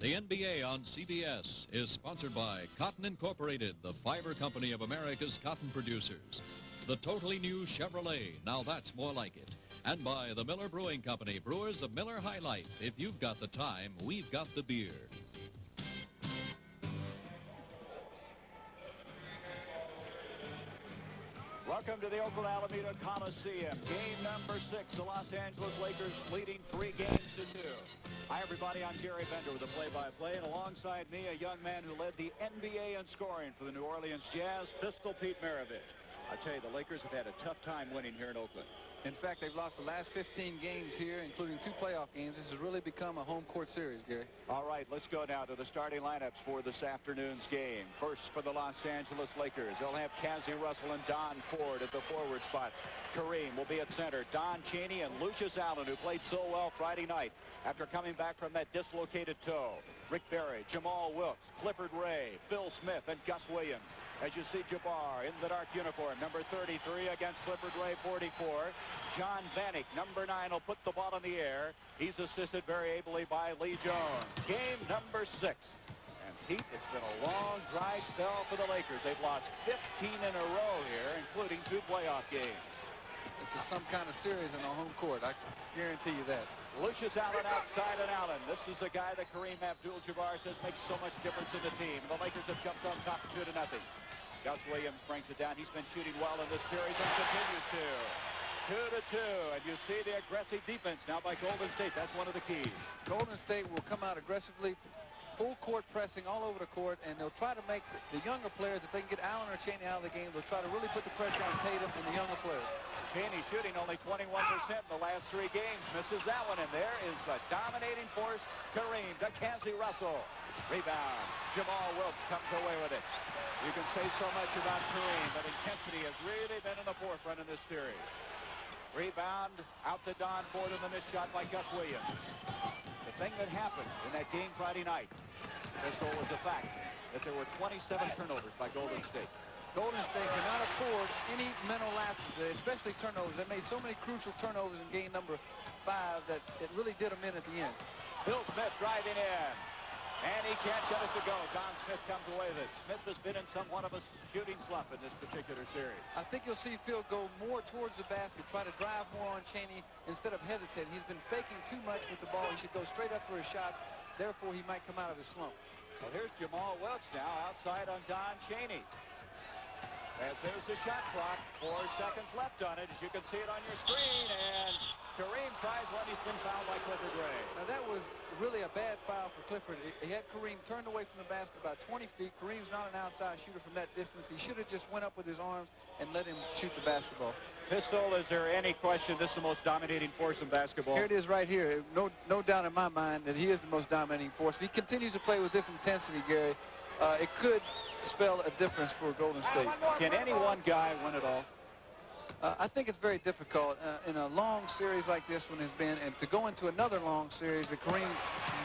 The NBA on CBS is sponsored by Cotton Incorporated, the fiber company of America's cotton producers. The totally new Chevrolet, now that's more like it. And by the Miller Brewing Company, brewers of Miller High Life. If you've got the time, we've got the beer. Welcome to the Oakland Alameda Coliseum. Game number 6. The Los Angeles Lakers leading 3 games to 2. Hi, everybody. I'm Gary Bender with the play-by-play. And alongside me, a young man who led the NBA in scoring for the New Orleans Jazz, Pistol Pete Maravich. I tell you, the Lakers have had a tough time winning here in Oakland. In fact, they've lost the last 15 games here, including 2 playoff games. This has really become a home court series, Gary. All right, let's go now to the starting lineups for this afternoon's game. First for the Los Angeles Lakers, they'll have Cassie Russell and Don Ford at the forward spots. Kareem will be at center. Don Chaney and Lucius Allen, who played so well Friday night after coming back from that dislocated toe. Rick Barry, Jamal Wilkes, Clifford Ray, Phil Smith, and Gus Williams. As you see Jabbar in the dark uniform, number 33 against Clifford Ray, 44. John Vanek, number 9, will put the ball in the air. He's assisted very ably by Lee Jones. Game number 6. And Pete, it's been a long, dry spell for the Lakers. They've lost 15 in a row here, including 2 playoff games. This is some kind of series in the home court. I guarantee you that. Lucius Allen outside and Allen. This is a guy that Kareem Abdul-Jabbar says makes so much difference in the team. The Lakers have jumped on top 2-0. Gus Williams brings it down. He's been shooting well in this series and continues to. 2-2, and you see the aggressive defense now by Golden State. That's one of the keys. Golden State will come out aggressively, full court pressing all over the court, and they'll try to make the younger players, if they can get Allen or Chaney out of the game, they'll try to really put the pressure on Tatum and the younger players. Chaney shooting only 21% in the last 3 games. Misses that one, and there is a dominating force. Kareem to Cassie Russell. Rebound. Jamal Wilkes comes away with it. You can say so much about Kareem, but intensity has really been in the forefront in this series. Rebound out to Don Ford and the missed shot by Gus Williams. The thing that happened in that game Friday night, Pistol, was the fact that there were 27 turnovers by Golden State. Golden State cannot afford any mental lapses, especially turnovers. They made so many crucial turnovers in game number 5 that it really did them in at the end. Bill Smith driving in. And he can't get it to go. Don Smith comes away with it. Smith has been in somewhat of a shooting slump in this particular series. I think you'll see Phil go more towards the basket, try to drive more on Chaney instead of hesitating. He's been faking too much with the ball. He should go straight up for his shots. Therefore, he might come out of his slump. Well, here's Jamal Wilkes now outside on Don Chaney. As there's the shot clock, 4 seconds left on it, as you can see it on your screen. And Kareem tries one. He's been fouled by Clifford Ray. Now, that was really a bad foul for Clifford. He had Kareem turned away from the basket about 20 feet. Kareem's not an outside shooter from that distance. He should have just went up with his arms and let him shoot the basketball. Pistol, is there any question this is the most dominating force in basketball? Here it is right here. No doubt in my mind that he is the most dominating force. If he continues to play with this intensity, Gary, it could spell a difference for Golden State. Can any one guy win it all? I think it's very difficult in a long series like this one has been, and to go into another long series that Kareem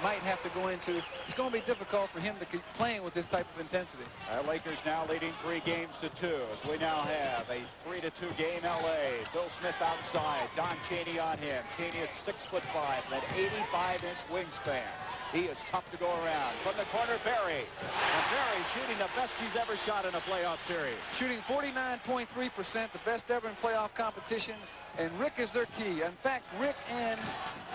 might have to go into, it's going to be difficult for him to keep playing with this type of intensity. Lakers now leading 3 games to 2, as we now have a 3-2 game L.A. Bill Smith outside, Don Chaney on him. Chaney is 6'5", that 85-inch wingspan. He is tough to go around. From the corner, Barry. And Barry shooting the best he's ever shot in a playoff series. Shooting 49.3%, the best ever in playoff competition. And Rick is their key. In fact, Rick and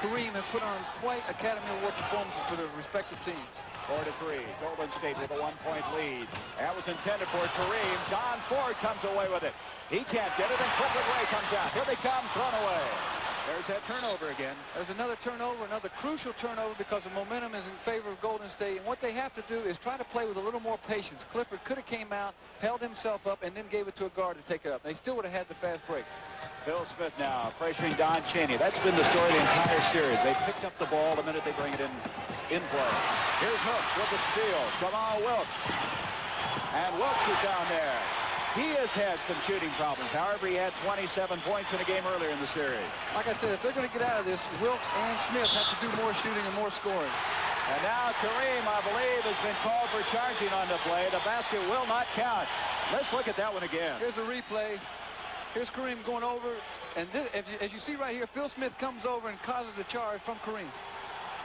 Kareem have put on quite Academy Award performances for their respective teams. 4-3. Golden State with a 1-point lead. That was intended for Kareem. Don Ford comes away with it. He can't get it, and Clifford Ray comes out. Here they come, thrown away. There's that turnover again. There's another turnover, another crucial turnover, because the momentum is in favor of Golden State. And what they have to do is try to play with a little more patience. Clifford could have came out, held himself up, and then gave it to a guard to take it up. They still would have had the fast break. Bill Smith now pressuring Don Chaney. That's been the story the entire series. They picked up the ball the minute they bring it in play. Here's Hooks with the steal. Jamal Wilkes. And Wilkes is down there. He has had some shooting problems. However, he had 27 points in a game earlier in the series. Like I said, if they're going to get out of this, Wilkes and Smith have to do more shooting and more scoring. And now Kareem, I believe, has been called for charging on the play. The basket will not count. Let's look at that one again. Here's a replay. Here's Kareem going over. And this, as you see right here, Phil Smith comes over and causes a charge from Kareem.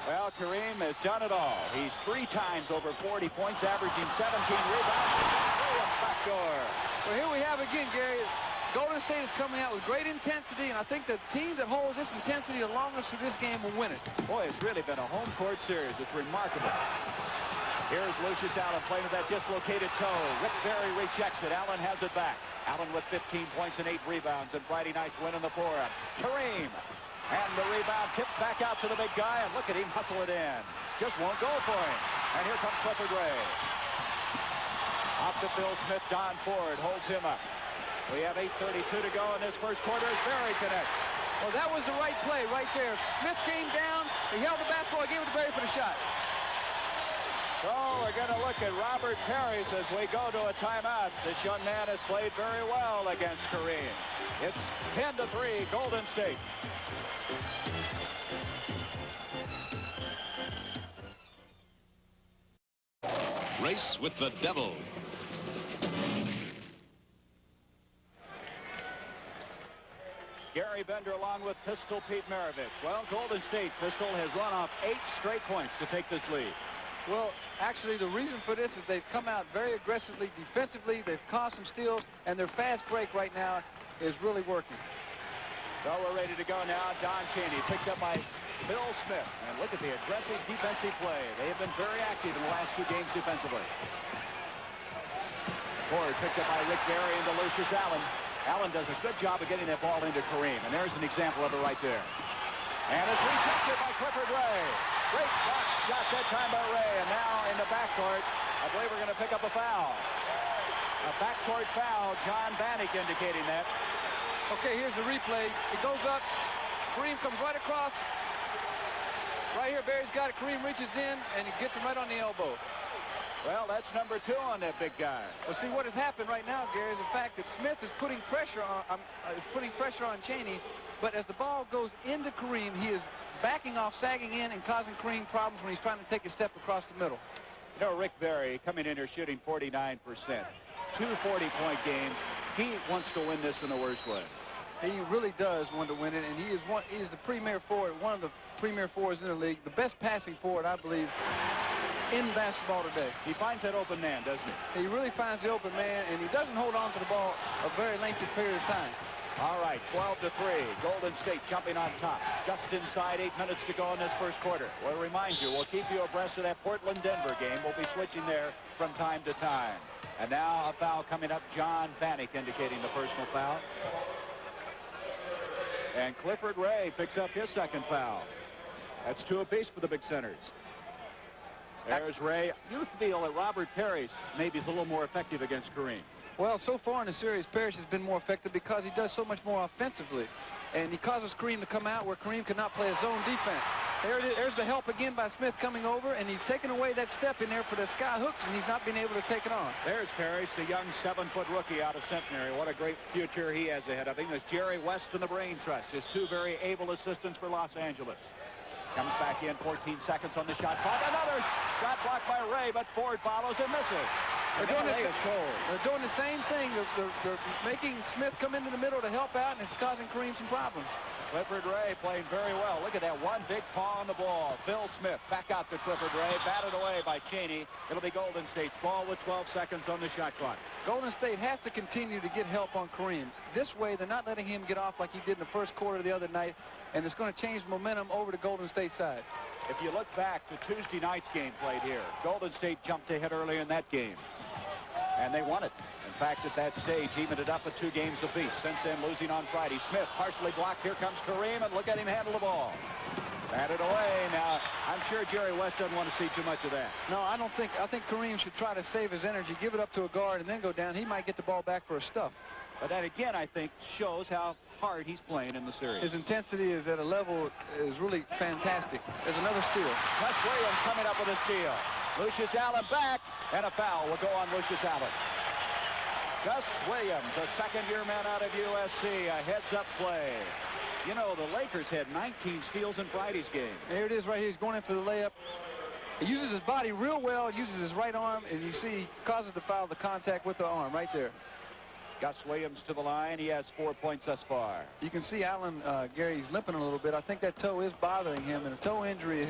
Well, Kareem has done it all. He's 3 times over 40 points, averaging 17 rebounds. Williams backdoor. Well, here we have again, Gary. Golden State is coming out with great intensity, and I think the team that holds this intensity the longest through this game will win it. Boy, it's really been a home court series. It's remarkable. Here's Lucius Allen playing with that dislocated toe. Rick Barry rejects it. Allen has it back. Allen with 15 points and 8 rebounds in Friday night's win in the forum. Kareem. And the rebound tipped back out to the big guy, and look at him hustle it in. Just won't go for him. And here comes Clifford Ray. Off to Phil Smith. Don Ford holds him up. We have 8:32 to go in this first quarter. Barry connects. Well, that was the right play right there. Smith came down. He held the basketball. Gave it to Barry for the shot. So we're going to look at Robert Parrish as we go to a timeout. This young man has played very well against Kareem. It's 10-3, Golden State. Race with the Devil. Gary Bender along with Pistol Pete Maravich. Well, Golden State, Pistol, has run off 8 straight points to take this lead. Well, actually, the reason for this is they've come out very aggressively defensively. They've caused some steals, and their fast break right now is really working. So we're ready to go now. Don Chaney picked up by Bill Smith. And look at the aggressive defensive play. They have been very active in the last 2 games defensively. Ford picked up by Rick Barry into Lucius Allen. Allen does a good job of getting that ball into Kareem, and there's an example of it right there. And it's rejected by Clifford Ray. Great block shot that time by Ray, and now in the backcourt, I believe we're going to pick up a foul. A backcourt foul, John Bannock indicating that. Okay, here's the replay. It goes up. Kareem comes right across. Right here, Barry's got it. Kareem reaches in, and he gets him right on the elbow. Well, that's number 2 on that big guy. Well, see, what has happened right now, Gary, is the fact that Smith is putting pressure on Chaney, but as the ball goes into Kareem, he is backing off, sagging in, and causing Kareem problems when he's trying to take a step across the middle. You know, Rick Barry coming in here shooting 49%. 2 40-point games. He wants to win this in the worst way. He really does want to win it, and he is the premier forward, one of the premier forwards in the league, the best passing forward, I believe, in basketball today. He finds that open man, doesn't he? He really finds the open man, and he doesn't hold on to the ball a very lengthy period of time. All right, 12-3. Golden State jumping on top. Just inside 8 minutes to go in this first quarter. We'll remind you, we'll keep you abreast of that Portland-Denver game. We'll be switching there from time to time. And now a foul coming up. John Bannock indicating the personal foul. And Clifford Ray picks up his second foul. That's 2 apiece for the big centers. There's Ray. You feel that Robert Parrish maybe is a little more effective against Kareem. Well, so far in the series, Parrish has been more effective because he does so much more offensively. And he causes Kareem to come out where Kareem cannot play a zone defense. There it is. There's the help again by Smith coming over, and he's taken away that step in there for the sky hooks, and he's not been able to take it on. There's Parrish, the young 7-foot rookie out of Centenary. What a great future he has ahead of him. There's Jerry West and the Brain Trust, his 2 very able assistants for Los Angeles. Comes back in, 14 seconds on the shot clock. Another shot blocked by Ray, but Ford follows and misses. They're doing the same thing. They're making Smith come into the middle to help out, and it's causing Kareem some problems. Clifford Ray playing very well. Look at that one big paw on the ball. Phil Smith back out to Clifford Ray. Batted away by Chaney. It'll be Golden State's ball with 12 seconds on the shot clock. Golden State has to continue to get help on Kareem. This way, they're not letting him get off like he did in the first quarter the other night, and it's going to change momentum over to Golden State side. If you look back to Tuesday night's game played here, Golden State jumped ahead early in that game, and they won it. In fact, at that stage, evened it up at 2 games apiece. Since then, losing on Friday. Smith partially blocked. Here comes Kareem, and look at him handle the ball. Batted away. Now, I'm sure Jerry West doesn't want to see too much of that. No, I think Kareem should try to save his energy, give it up to a guard, and then go down. He might get the ball back for a stuff. But that, again, I think, shows how hard he's playing in the series. His intensity is at a level is really fantastic. There's another steal. Gus Williams coming up with a steal. Lucius Allen back, and a foul will go on Lucius Allen. Gus Williams, a second-year man out of USC, a heads-up play. You know, the Lakers had 19 steals in Friday's game. There it is right here. He's going in for the layup. He uses his body real well, uses his right arm, and you see he causes the foul, the contact with the arm right there. Gus Williams to the line. He has 4 points thus far. You can see Allen, Gary, he's limping a little bit. I think that toe is bothering him, and a toe injury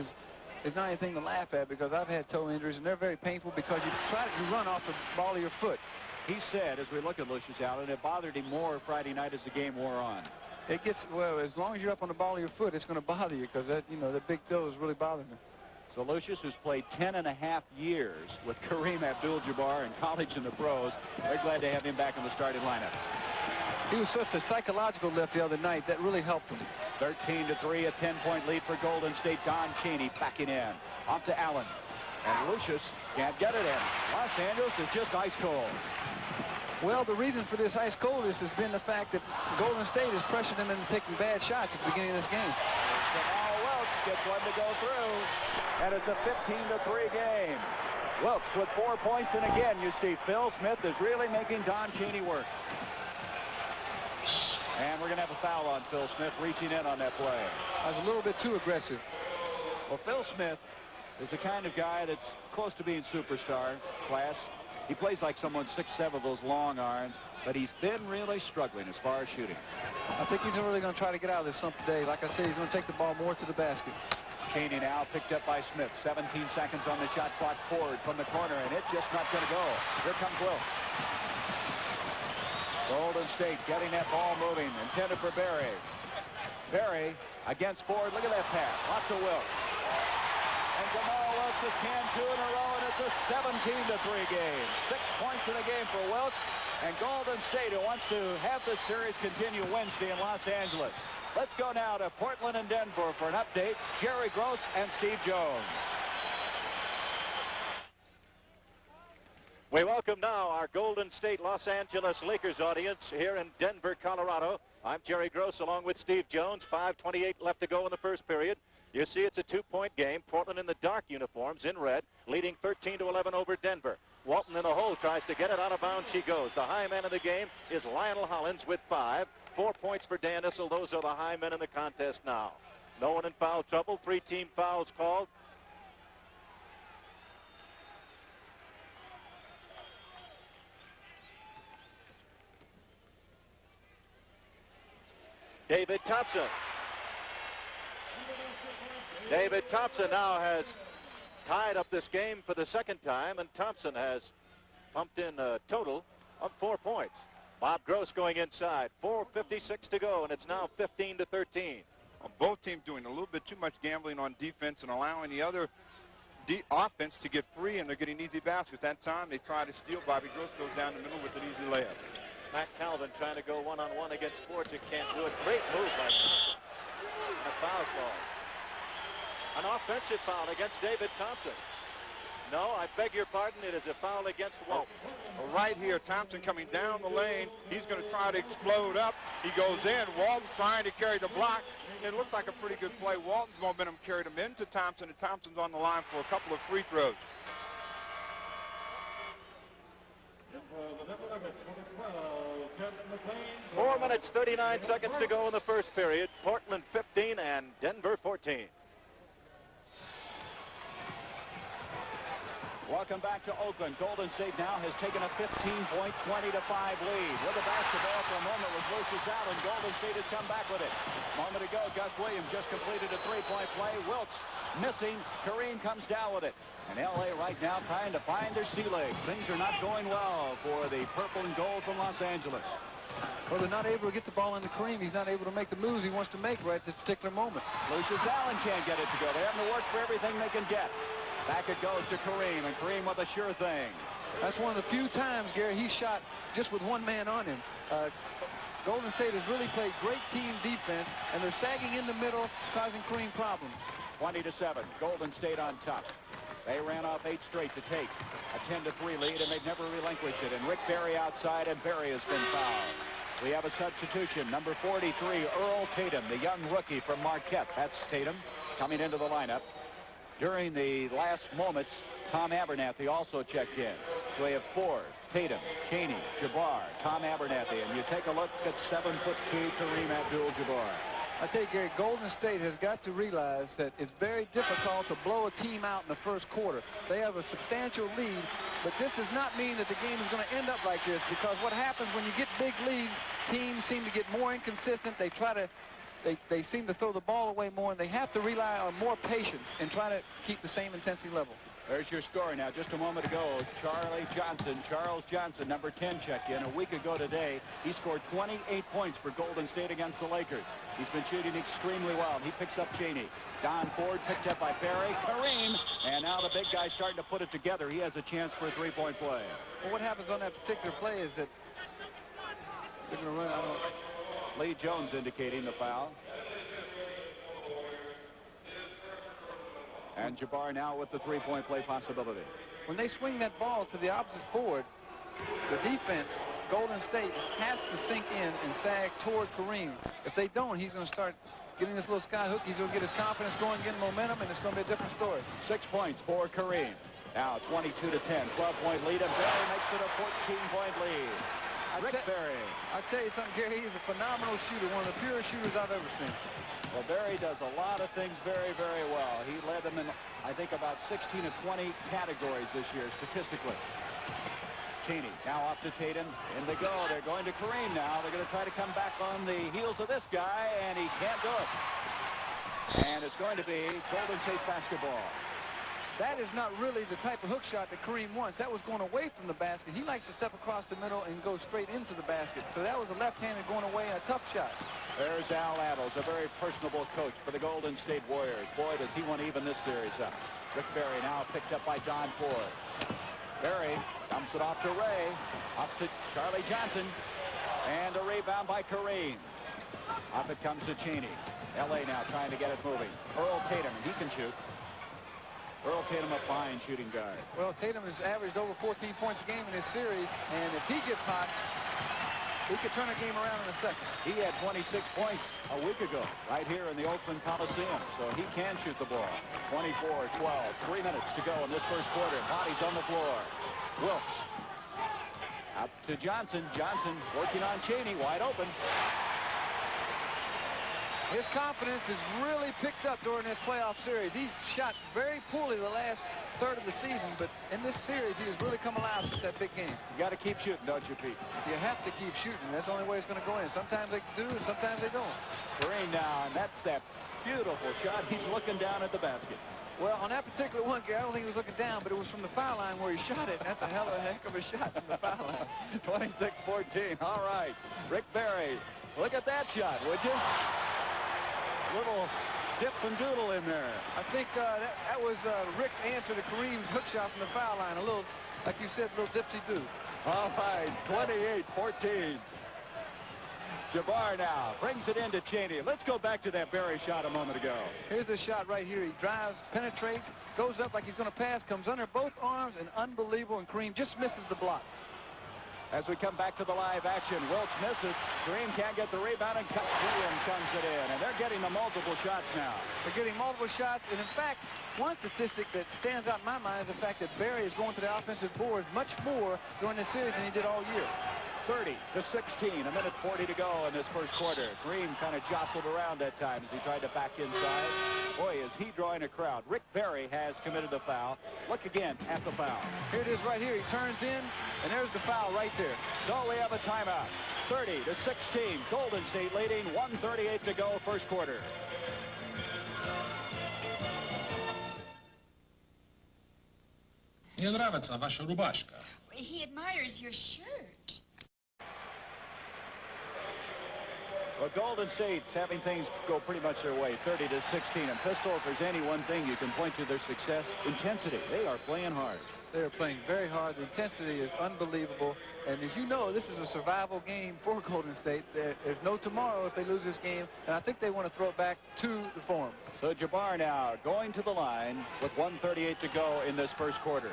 is not anything to laugh at, because I've had toe injuries, and they're very painful because you run off the ball of your foot. He said, as we look at Lucius Allen, it bothered him more Friday night as the game wore on. It gets, well, as long as you're up on the ball of your foot, it's going to bother you, because that, the big toe is really bothering me. So Lucius, who's played 10.5 years with Kareem Abdul-Jabbar in college and the pros, they're glad to have him back in the starting lineup. He was such a psychological lift the other night. That really helped him. 13-3, a 10-point lead for Golden State. Don Chaney backing in. Off to Allen. And Lucius can't get it in. Los Angeles is just ice cold. Well, the reason for this ice coldness has been the fact that Golden State has pressured them into taking bad shots at the beginning of this game. Jamal Wilkes gets one to go through. And it's a 15-3 game. Wilkes with 4 points. And again, you see Phil Smith is really making Don Chaney work. And we're going to have a foul on Phil Smith reaching in on that play. I was a little bit too aggressive. Well, Phil Smith is the kind of guy that's close to being superstar class. He plays like someone 6'7", with those long arms, but he's been really struggling as far as shooting. I think he's really going to try to get out of this slump today. Like I said, he's going to take the ball more to the basket. Chaney now picked up by Smith. 17 seconds on the shot clock forward from the corner, and it's just not going to go. Here comes Wilkes. Golden State getting that ball moving, intended for Barry. Barry against Ford. Look at that pass. Lots of Wilkes. And Jamal Wilkes has canned 2 in a row, and it's a 17-3 game. 6 points in the game for Wilkes. And Golden State, who wants to have this series continue Wednesday in Los Angeles. Let's go now to Portland and Denver for an update. Jerry Gross and Steve Jones. We welcome now our Golden State Los Angeles Lakers audience here in Denver, Colorado. I'm Jerry Gross along with Steve Jones. 5:28 left to go in the first period. You see it's a 2-point game. Portland in the dark uniforms in red, leading 13-11 over Denver. Walton in the hole tries to get it out of bounds. She goes. The high man of the game is Lionel Hollins with 5. 4 points for Dan Issel. Those are the high men in the contest now. No one in foul trouble. 3 team fouls called. David Thompson. David Thompson now has tied up this game for the second time, and Thompson has pumped in a total of 4 points. Bob Gross going inside. 4:56 to go, and it's now 15-13. Well, both teams doing a little bit too much gambling on defense and allowing the other offense to get free, and they're getting easy baskets. That time they try to steal. Bobby Gross goes down the middle with an easy layup. Matt Calvin trying to go one-on-one against Fortick, can't do it. Great move by Thompson. And a foul call. An offensive foul against David Thompson. No, I beg your pardon, it is a foul against Walton. Well, right here, Thompson coming down the lane. He's going to try to explode up. He goes in. Walton trying to carry the block. It looks like a pretty good play. Walton's momentum carried him into Thompson, and Thompson's on the line for a couple of free throws. 4 minutes, 39 seconds to go in the first period. Portland 15 and Denver 14. Welcome back to Oakland. Golden State now has taken a 15-point, 20-5 lead. With the basketball for a moment with Lucius Allen. Golden State has come back with it. A moment ago, Gus Williams just completed a 3-point play. Wilkes missing. Kareem comes down with it. And L.A. right now trying to find their sea legs. Things are not going well for the purple and gold from Los Angeles. Well, they're not able to get the ball into Kareem. He's not able to make the moves he wants to make right at this particular moment. Lucius Allen can't get it to go. They're having to work for everything they can get. Back it goes to Kareem, and Kareem with a sure thing. That's one of the few times, Gary, he shot just with one man on him. Golden State has really played great team defense, and they're sagging in the middle, causing Kareem problems. 20-7, Golden State on top. They ran off 8 straight to take a 10-3 lead, and they've never relinquished it. And Rick Barry outside, and Barry has been fouled. We have a substitution, number 43, Earl Tatum, the young rookie from Marquette. That's Tatum coming into the lineup. During the last moments, Tom Abernathy also checked in. So we have Ford, Tatum, Chaney, Jabbar, Tom Abernathy, and you take a look at 7'2" Kareem Abdul-Jabbar. I tell you, Gary, Golden State has got to realize that it's very difficult to blow a team out in the first quarter. They have a substantial lead, but this does not mean that the game is going to end up like this, because what happens when you get big leads, teams seem to get more inconsistent. They they seem to throw the ball away more, and they have to rely on more patience and try to keep the same intensity level. There's your score now. Just a moment ago, Charles Johnson, number 10, checked in. A week ago today, he scored 28 points for Golden State against the Lakers. He's been shooting extremely well. He picks up Cheney. Don Ford picked up by Barry. Kareem. And now the big guy's starting to put it together. He has a chance for a three-point play. Well, what happens on that particular play is that they're going to run out of... Lee Jones indicating the foul. And Jabbar now with the three-point play possibility. When they swing that ball to the opposite forward, the defense, Golden State, has to sink in and sag toward Kareem. If they don't, he's going to start getting this little sky hook. He's going to get his confidence going, getting momentum, and it's going to be a different story. 6 points for Kareem. Now 22 to 10, 12-point lead, and Barry makes it a 14-point lead. Rick Barry. I tell you something, Gary, he's a phenomenal shooter, one of the purest shooters I've ever seen. Well, Barry does a lot of things very, very well. He led them in, I think, about 16 of 20 categories this year, statistically. Cheney now off to Tatum. In they go. They're going to Kareem now. They're going to try to come back on the heels of this guy, and he can't do it. And it's going to be Golden State basketball. That is not really the type of hook shot that Kareem wants. That was going away from the basket. He likes to step across the middle and go straight into the basket. So that was a left-hander going away, a tough shot. There's Al Attles, a very personable coach for the Golden State Warriors. Boy, does he want to even this series up. Rick Barry now picked up by Don Ford. Barry dumps it off to Ray. Up to Charlie Johnson. And a rebound by Kareem. Up it comes to Cheney. L.A. now trying to get it moving. Earl Tatum, he can shoot. Earl Tatum, a fine shooting guard. Well, Tatum has averaged over 14 points a game in this series, and if he gets hot, he could turn a game around in a second. He had 26 points a week ago right here in the Oakland Coliseum, so he can shoot the ball. 24-12, 3 minutes to go in this first quarter. Bodies on the floor. Wilkes up to Johnson. Johnson working on Cheney, wide open. His confidence has really picked up during this playoff series. He's shot very poorly the last third of the season, but in this series, he has really come alive since that big game. You got to keep shooting, don't you, Pete? You have to keep shooting. That's the only way it's going to go in. Sometimes they do, and sometimes they don't. Kareem now, and that's that beautiful shot. He's looking down at the basket. Well, on that particular one, Gary, I don't think he was looking down, but it was from the foul line where he shot it. That's a hell of a heck of a shot from the foul line. 26-14. All right. Rick Barry, look at that shot, would you? Little dip and doodle in there. I think that was Rick's answer to Kareem's hook shot from the foul line. A little, like you said, a little dipsy-do. All right, 28-14. Jabbar now brings it into Cheney. Let's go back to that Barry shot a moment ago. Here's the shot right here. He drives, penetrates, goes up like he's going to pass, comes under both arms, and unbelievable, and Kareem just misses the block. As we come back to the live action, Wilkes misses. Kareem can't get the rebound, and Williams comes it in. And they're getting the multiple shots now. They're getting multiple shots. And, in fact, one statistic that stands out in my mind is the fact that Barry is going to the offensive boards much more during this series than he did all year. 30-16, a minute 40 to go in this first quarter. Kareem kind of jostled around at times as he tried to back inside. Boy, is he drawing a crowd. Rick Barry has committed the foul. Look again at the foul. Here it is right here. He turns in, and there's the foul right there. So we have a timeout. 30-16, Golden State leading, 1:38 to go, first quarter. Мне нравится ваша рубашка. He admires your shirt. Well, Golden State's having things go pretty much their way, 30-16. And Pistol, if there's any one thing you can point to their success, intensity. They are playing hard. They are playing very hard. The intensity is unbelievable. And as you know, this is a survival game for Golden State. There's no tomorrow if they lose this game. And I think they want to throw it back to the form. So Jabbar now going to the line with 1:38 to go in this first quarter.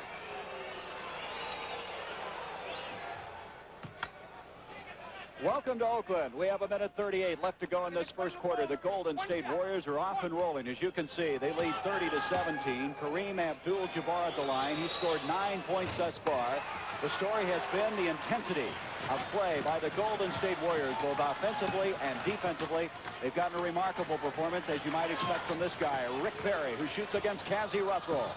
Welcome to Oakland. We have a minute 38 left to go in this first quarter. The Golden State Warriors are off and rolling. As you can see, they lead 30-17. Kareem Abdul-Jabbar at the line. He scored 9 points thus far. The story has been the intensity of play by the Golden State Warriors, both offensively and defensively. They've gotten a remarkable performance, as you might expect from this guy, Rick Barry, who shoots against Cassie Russell.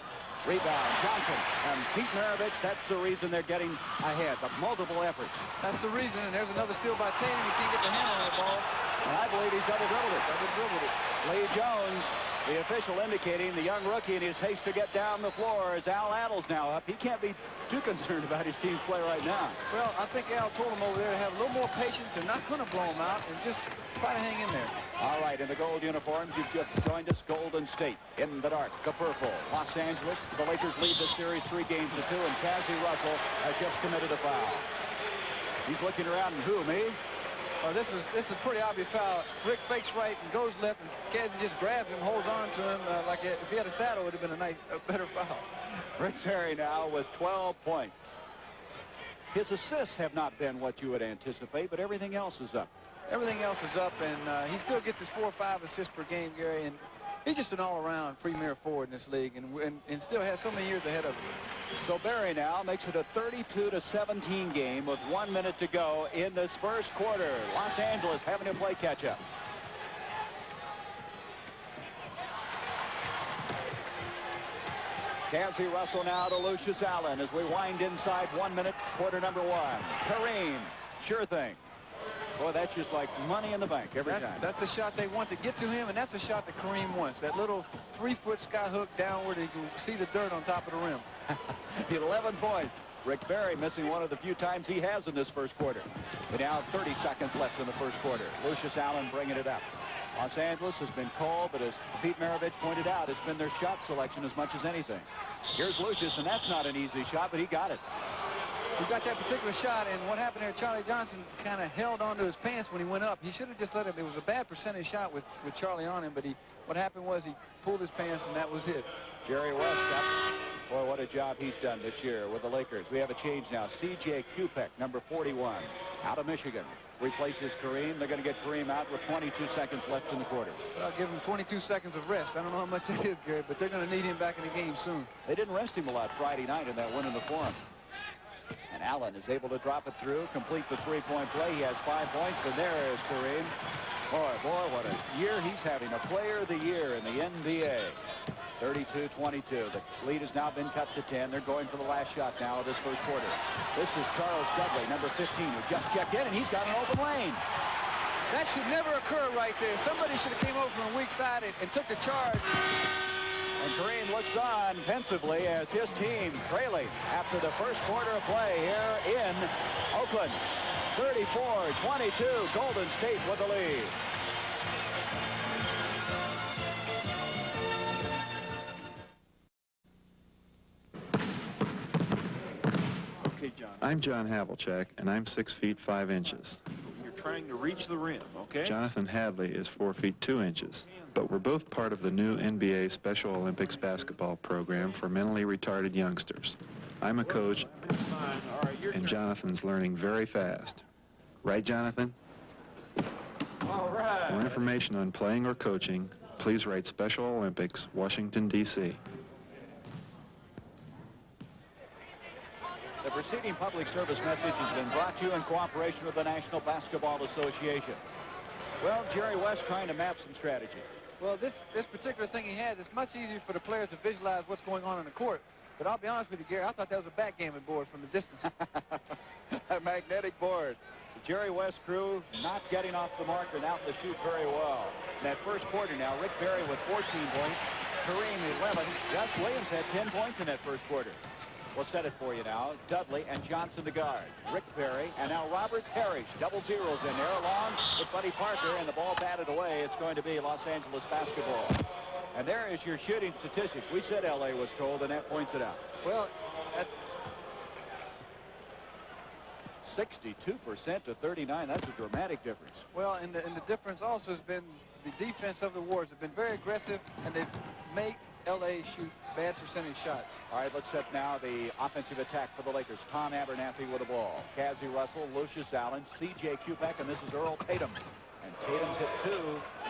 Rebound, Johnson, and Pete Maravich. That's the reason they're getting ahead, the multiple efforts. That's the reason, and there's another steal by Tatum. He can't get the hand on that ball. And I believe he's double-dribbled it. Lee Jones, the official indicating the young rookie in his haste to get down the floor as Al Addle's now up. He can't be too concerned about his team's play right now. Well, I think Al told him over there to have a little more patience. They're not going to blow him out and just try to hang in there. All right, in the gold uniforms, you've just joined us, Golden State. In the dark, the purple, Los Angeles. The Lakers lead the series 3-2, and Cassie Russell has just committed a foul. He's looking around, and who, me? Oh, this is pretty obvious foul. Rick fakes right and goes left, and Cassie just grabs him, holds on to him like if he had a saddle, it would have been a better foul. Rick Perry now with 12 points. His assists have not been what you would anticipate, but everything else is up. Everything else is up, and he still gets his 4 or 5 assists per game, Gary, and he's just an all-around premier forward in this league, and still has so many years ahead of him. So Barry now makes it a 32-17 game with 1 minute to go in this first quarter. Los Angeles having to play catch-up. Cassie Russell now to Lucius Allen as we wind inside 1 minute, quarter number 1. Kareem, sure thing. Boy, that's just like money in the bank every time. That's the shot they want to get to him, and that's the shot that Kareem wants. That little 3-foot sky hook downward, you can see the dirt on top of the rim. 11 points. Rick Barry missing one of the few times he has in this first quarter. But now 30 seconds left in the first quarter. Lucius Allen bringing it up. Los Angeles has been called, but as Pete Maravich pointed out, it's been their shot selection as much as anything. Here's Lucius, and that's not an easy shot, but he got it. He got that particular shot, and what happened there, Charlie Johnson kind of held onto his pants when he went up. He should have just let him. It was a bad percentage shot with Charlie on him, but what happened was he pulled his pants, and that was it. Jerry West up. Boy, what a job he's done this year with the Lakers. We have a change now. C.J. Kupek, number 41, out of Michigan, replaces Kareem. They're going to get Kareem out with 22 seconds left in the quarter. Well, give him 22 seconds of rest. I don't know how much it is, Gary, but they're going to need him back in the game soon. They didn't rest him a lot Friday night in that win in the Forum. And Allen is able to drop it through, complete the three-point play. He has 5 points, and there is Kareem. Boy, what a year he's having. A player of the year in the NBA. 32-22. The lead has now been cut to 10. They're going for the last shot now of this first quarter. This is Charles Dudley, number 15, who just checked in, and he's got an open lane. That should never occur right there. Somebody should have came over from the weak side and took the charge. And Kareem looks on pensively as his team trailing after the first quarter of play here in Oakland. 34-22, Golden State with the lead. Okay, John. I'm John Havlicek, and I'm 6 feet 5 inches. You're trying to reach the rim, okay? Jonathan Hadley is 4 feet 2 inches. But we're both part of the new NBA Special Olympics basketball program for mentally retarded youngsters. I'm a coach, and Jonathan's learning very fast. Right, Jonathan? All right. For more information on playing or coaching, please write Special Olympics, Washington, D.C. The preceding public service message has been brought to you in cooperation with the National Basketball Association. Well, Jerry West trying to map some strategy. Well, this particular thing he has, it's much easier for the players to visualize what's going on the court. But I'll be honest with you, Gary, I thought that was a backgammon board from the distance. A magnetic board. The Jerry West crew not getting off the mark and out to shoot very well. In that first quarter now, Rick Barry with 14 points, Kareem 11. Gus Williams had 10 points in that first quarter. We'll set it for you now. Dudley and Johnson to guard. Rick Barry and now Robert Parrish. Double zeros in there along with Buddy Parker, and the ball batted away. It's going to be Los Angeles basketball. And there is your shooting statistics. We said L.A. was cold, and that points it out. Well, 62% to 39. That's a dramatic difference. well, and the difference also has been the defense of the Warriors have been very aggressive, and they've made L.A. shoot bad percentage shots. All right, let's set now the offensive attack for the Lakers. Tom Abernathy with the ball. Cassie Russell, Lucius Allen, C.J. Kupek, and this is Earl Tatum. And Tatum's hit 2.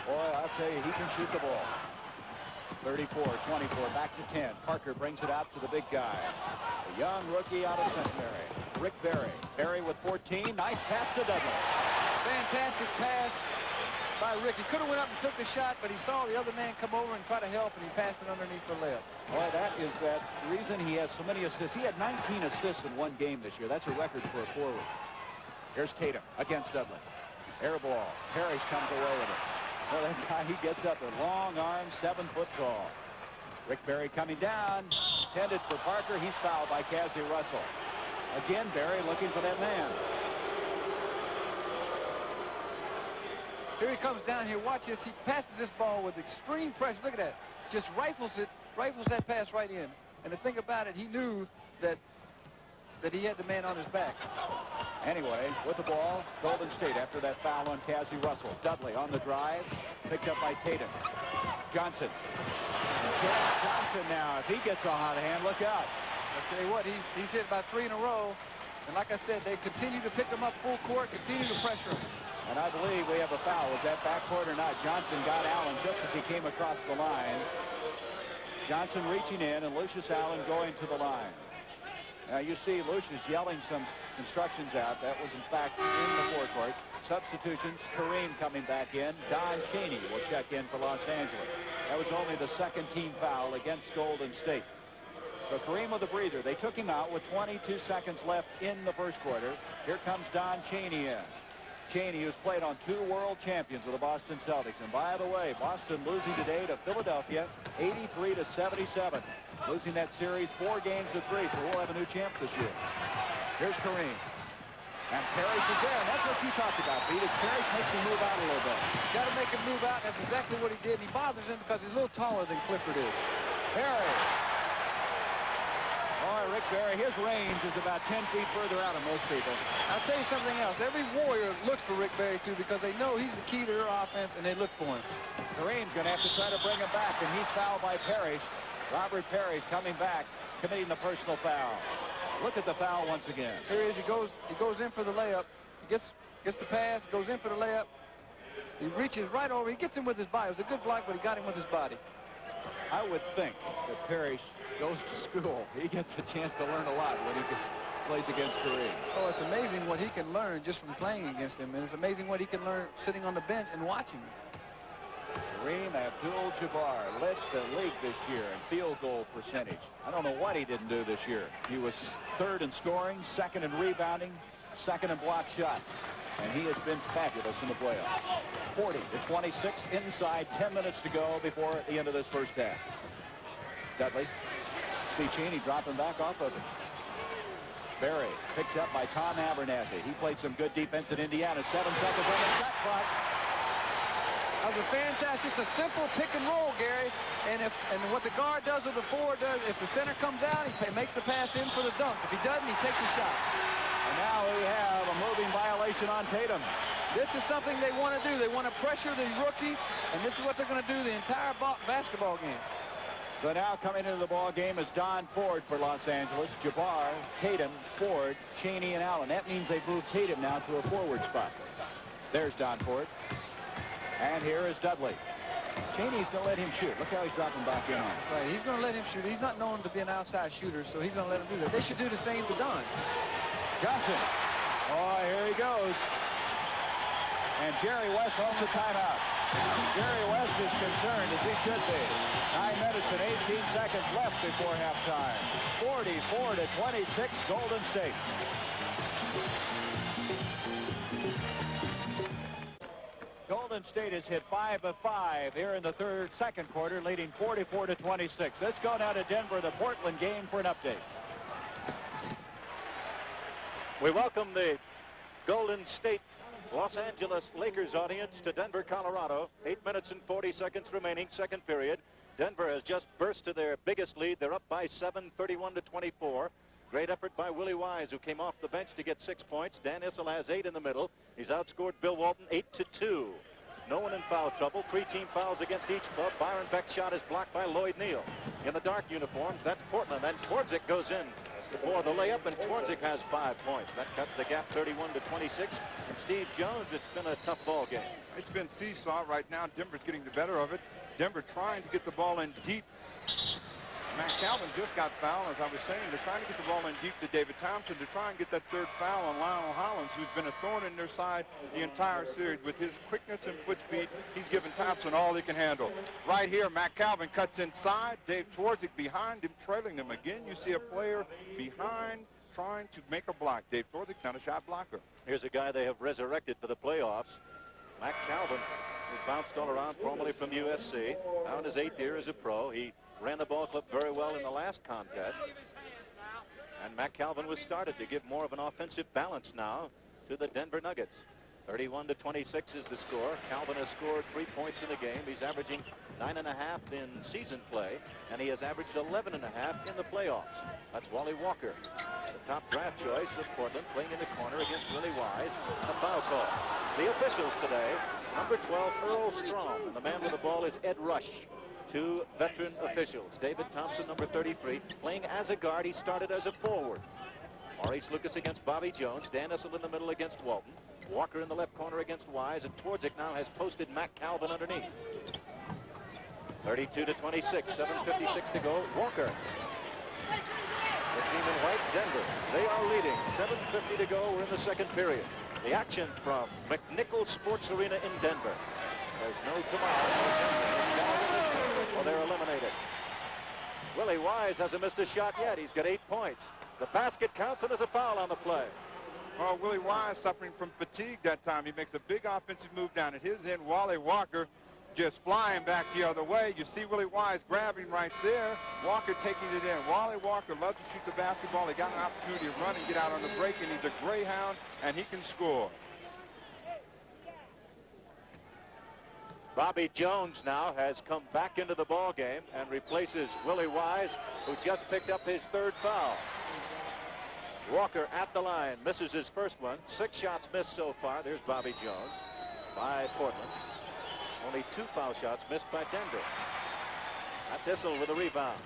Boy, I'll tell you, he can shoot the ball. 34-24, back to 10. Parker brings it out to the big guy. The young rookie out of Centenary. Rick Barry. Barry with 14. Nice pass to Dudley. Fantastic pass by Rick. He could have went up and took the shot, but he saw the other man come over and try to help, and he passed it underneath the layup. Boy, that is that reason he has so many assists. He had 19 assists in one game this year. That's a record for a forward. Here's Tatum against Dudley. Air ball. Parrish comes away with it. Well, that guy, he gets up with long arms, 7 foot tall. Rick Barry coming down. Intended for Parker. He's fouled by Cassie Russell. Again, Barry looking for that man. Here he comes down here. Watch this. He passes this ball with extreme pressure. Look at that. Just rifles that pass right in. And the thing about it, he knew that he had the man on his back. Anyway, with the ball, Golden State after that foul on Cassie Russell. Dudley on the drive, picked up by Tatum. Johnson. Johnson now, if he gets a hot hand, look out. I tell you what, he's hit about 3 in a row. And like I said, they continue to pick him up full court, continue to pressure him. And I believe we have a foul. Was that backcourt or not? Johnson got Allen just as he came across the line. Johnson reaching in and Lucius Allen going to the line. Now you see Lucius yelling some instructions out. That was in fact in the forecourt. Substitutions, Kareem coming back in. Don Chaney will check in for Los Angeles. That was only the second team foul against Golden State. So Kareem with a breather. They took him out with 22 seconds left in the first quarter. Here comes Don Chaney in. Chaney, who's played on 2 world champions with the Boston Celtics. And by the way, Boston losing today to Philadelphia, 83-77. Losing that series 4 games to 3, so we'll have a new champ this year. Here's Kareem. And Parrish is there. And that's what you talked about, Pete. Parrish makes him move out a little bit. Got to make him move out. That's exactly what he did. He bothers him because he's a little taller than Clifford is. Parrish. Boy, Rick Barry, his range is about 10 feet further out of most people. I'll tell you something else. Every Warrior looks for Rick Barry, too, because they know he's the key to their offense, and they look for him. Kareem's going to have to try to bring him back, and he's fouled by Parrish. Robert Parrish coming back, committing the personal foul. Look at the foul once again. Here he is. He goes in for the layup. He gets the pass, goes in for the layup. He reaches right over. He gets him with his body. It was a good block, but he got him with his body. I would think that Parrish goes to school. He gets a chance to learn a lot when he plays against Kareem. Oh, it's amazing what he can learn just from playing against him, and it's amazing what he can learn sitting on the bench and watching him. Kareem Abdul-Jabbar led the league this year in field goal percentage. I don't know what he didn't do this year. He was 3rd in scoring, 2nd in rebounding, 2nd in block shots. And he has been fabulous in the playoffs. 40-26 inside, 10 minutes to go before the end of this first half. Dudley. See Chaney dropping back off of it. Barry picked up by Tom Abernathy. He played some good defense in Indiana. 7 seconds on the shot clock. That was a fantastic, just a simple pick and roll, Gary. And what the guard does or the forward does, if the center comes out, he makes the pass in for the dunk. If he doesn't, he takes a shot. And now we have a moving violation on Tatum. This is something they want to do. They want to pressure the rookie, and this is what they're going to do the entire basketball game. So now coming into the ball game is Don Ford for Los Angeles. Jabbar, Tatum, Ford, Chaney, and Allen. That means they've moved Tatum now to a forward spot. There's Don Ford. And here is Dudley. Chaney's going to let him shoot. Look how he's dropping back in on him. Right, he's going to let him shoot. He's not known to be an outside shooter, so he's going to let him do that. They should do the same to Don. Johnson. Oh, here he goes. And Jerry West owns the timeout. Jerry West is concerned, as he should be. 9 minutes and 18 seconds left before halftime. 44-26, Golden State. Golden State has hit 5 of 5 here in the second quarter, leading 44-26. Let's go now to Denver, the Portland game, for an update. We welcome the Golden State Los Angeles Lakers audience to Denver, Colorado. 8 minutes and 40 seconds remaining, second period. Denver has just burst to their biggest lead. They're up by 7, 31-24. Great effort by Willie Wise, who came off the bench to get 6 points. Dan Issel has 8 in the middle. He's outscored Bill Walton 8-2. No one in foul trouble. 3 team fouls against each club. Byron Beck's shot is blocked by Lloyd Neal. In the dark uniforms, that's Portland. And Twardzik goes in for the layup, and Twardzik has 5 points. That cuts the gap 31-26. And Steve Jones, it's been a tough ball game. It's been seesaw right now. Denver's getting the better of it. Denver trying to get the ball in deep. Matt Calvin just got fouled, as I was saying. They're trying to get the ball in deep to David Thompson to try and get that 3rd foul on Lionel Hollins, who's been a thorn in their side the entire series. With his quickness and foot speed, he's given Thompson all he can handle. Right here, Matt Calvin cuts inside. Dave Twardzik behind him, trailing him again. You see a player behind, trying to make a block. Dave Thorzik, not a shot blocker. Here's a guy they have resurrected for the playoffs. Mac Calvin, who bounced all around formerly from USC. Now in his 8th year as a pro. He ran the ball club very well in the last contest. And Mac Calvin was started to give more of an offensive balance now to the Denver Nuggets. 31-26 is the score. Calvin has scored 3 points in the game. He's averaging 9.5 in season play, and he has averaged 11.5 in the playoffs. That's Wally Walker, the top draft choice of Portland, playing in the corner against Willie Wise. A foul call. The officials today, number 12, Earl Strom, and the man with the ball is Ed Rush. 2 veteran officials. David Thompson, number 33, playing as a guard. He started as a forward. Maurice Lucas against Bobby Jones. Dan Issel in the middle against Walton. Walker in the left corner against Wise, and Twardzik now has posted Mac Calvin underneath. 32-26, 7:56 to go. Walker. The team in white, Denver. They are leading. 7:50 to go. We're in the second period. The action from McNichol Sports Arena in Denver. There's no tomorrow. Well, they're eliminated. Willie Wise hasn't missed a shot yet. He's got 8 points. The basket counts, and there's a foul on the play. Well, Willie Wise suffering from fatigue that time. He makes a big offensive move down at his end. Wally Walker just flying back the other way. You see Willie Wise grabbing right there. Walker taking it in. Wally Walker loves to shoot the basketball. He got an opportunity to run and get out on the break, and he's a greyhound, and he can score. Bobby Jones now has come back into the ball game and replaces Willie Wise, who just picked up his 3rd foul. Walker at the line, misses his first one. 6 shots missed so far. There's Bobby Jones by Portland. Only 2 foul shots missed by Denver. That's Issel with a rebound.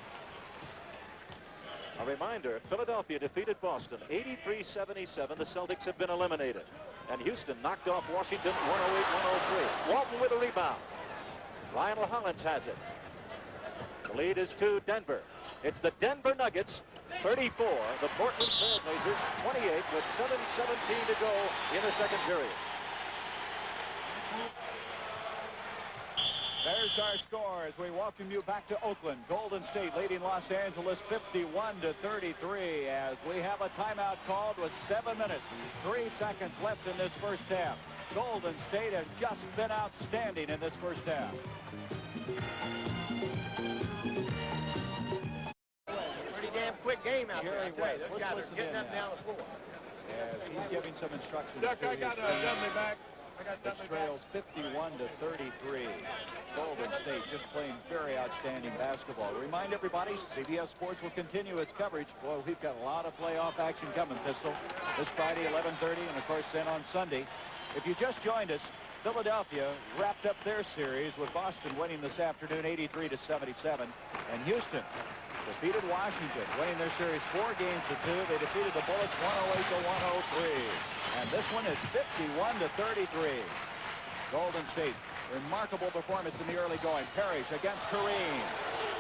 A reminder, Philadelphia defeated Boston 83-77. The Celtics have been eliminated. And Houston knocked off Washington 108-103. Walton with a rebound. Lionel Hollins has it. The lead is to Denver. It's the Denver Nuggets 34, the Portland Trailblazers 28, with 7:17 to go in the second period. There's our score as we welcome you back to Oakland. Golden State leading Los Angeles 51-33 as we have a timeout called with 7 minutes, 3 seconds left in this first half. Golden State has just been outstanding in this first half. Damn quick game out there. Those guys are getting up down the floor. Yes, he's giving some instructions. Duck, I got Dudley back. It trails 51-33. Golden State just playing very outstanding basketball. Remind everybody, CBS Sports will continue its coverage. Boy, we've got a lot of playoff action coming, Pistol. This Friday, 11:30, and of course then on Sunday. If you just joined us, Philadelphia wrapped up their series with Boston winning this afternoon 83-77, and Houston defeated Washington, winning their series 4-2. They defeated the Bullets 108-103. And this one is 51-33. Golden State, remarkable performance in the early going. Parrish against Kareem.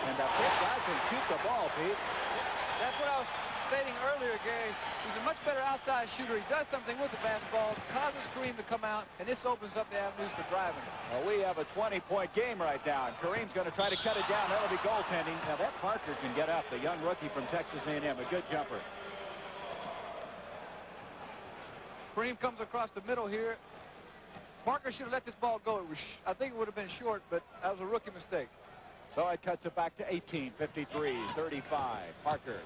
And the big guy can shoot the ball, Pete. That's what I was stating earlier, Gary. He's a much better outside shooter. He does something with the basketball, causes Kareem to come out, and this opens up the avenues for driving. Well, we have a 20-point game right now, and Kareem's going to try to cut it down. That'll be goaltending. Now, that Parker can get up, the young rookie from Texas A&M, a good jumper. Kareem comes across the middle here. Parker should have let this ball go. I think it would have been short, but that was a rookie mistake. So it cuts it back to 18, 53, 35. Parker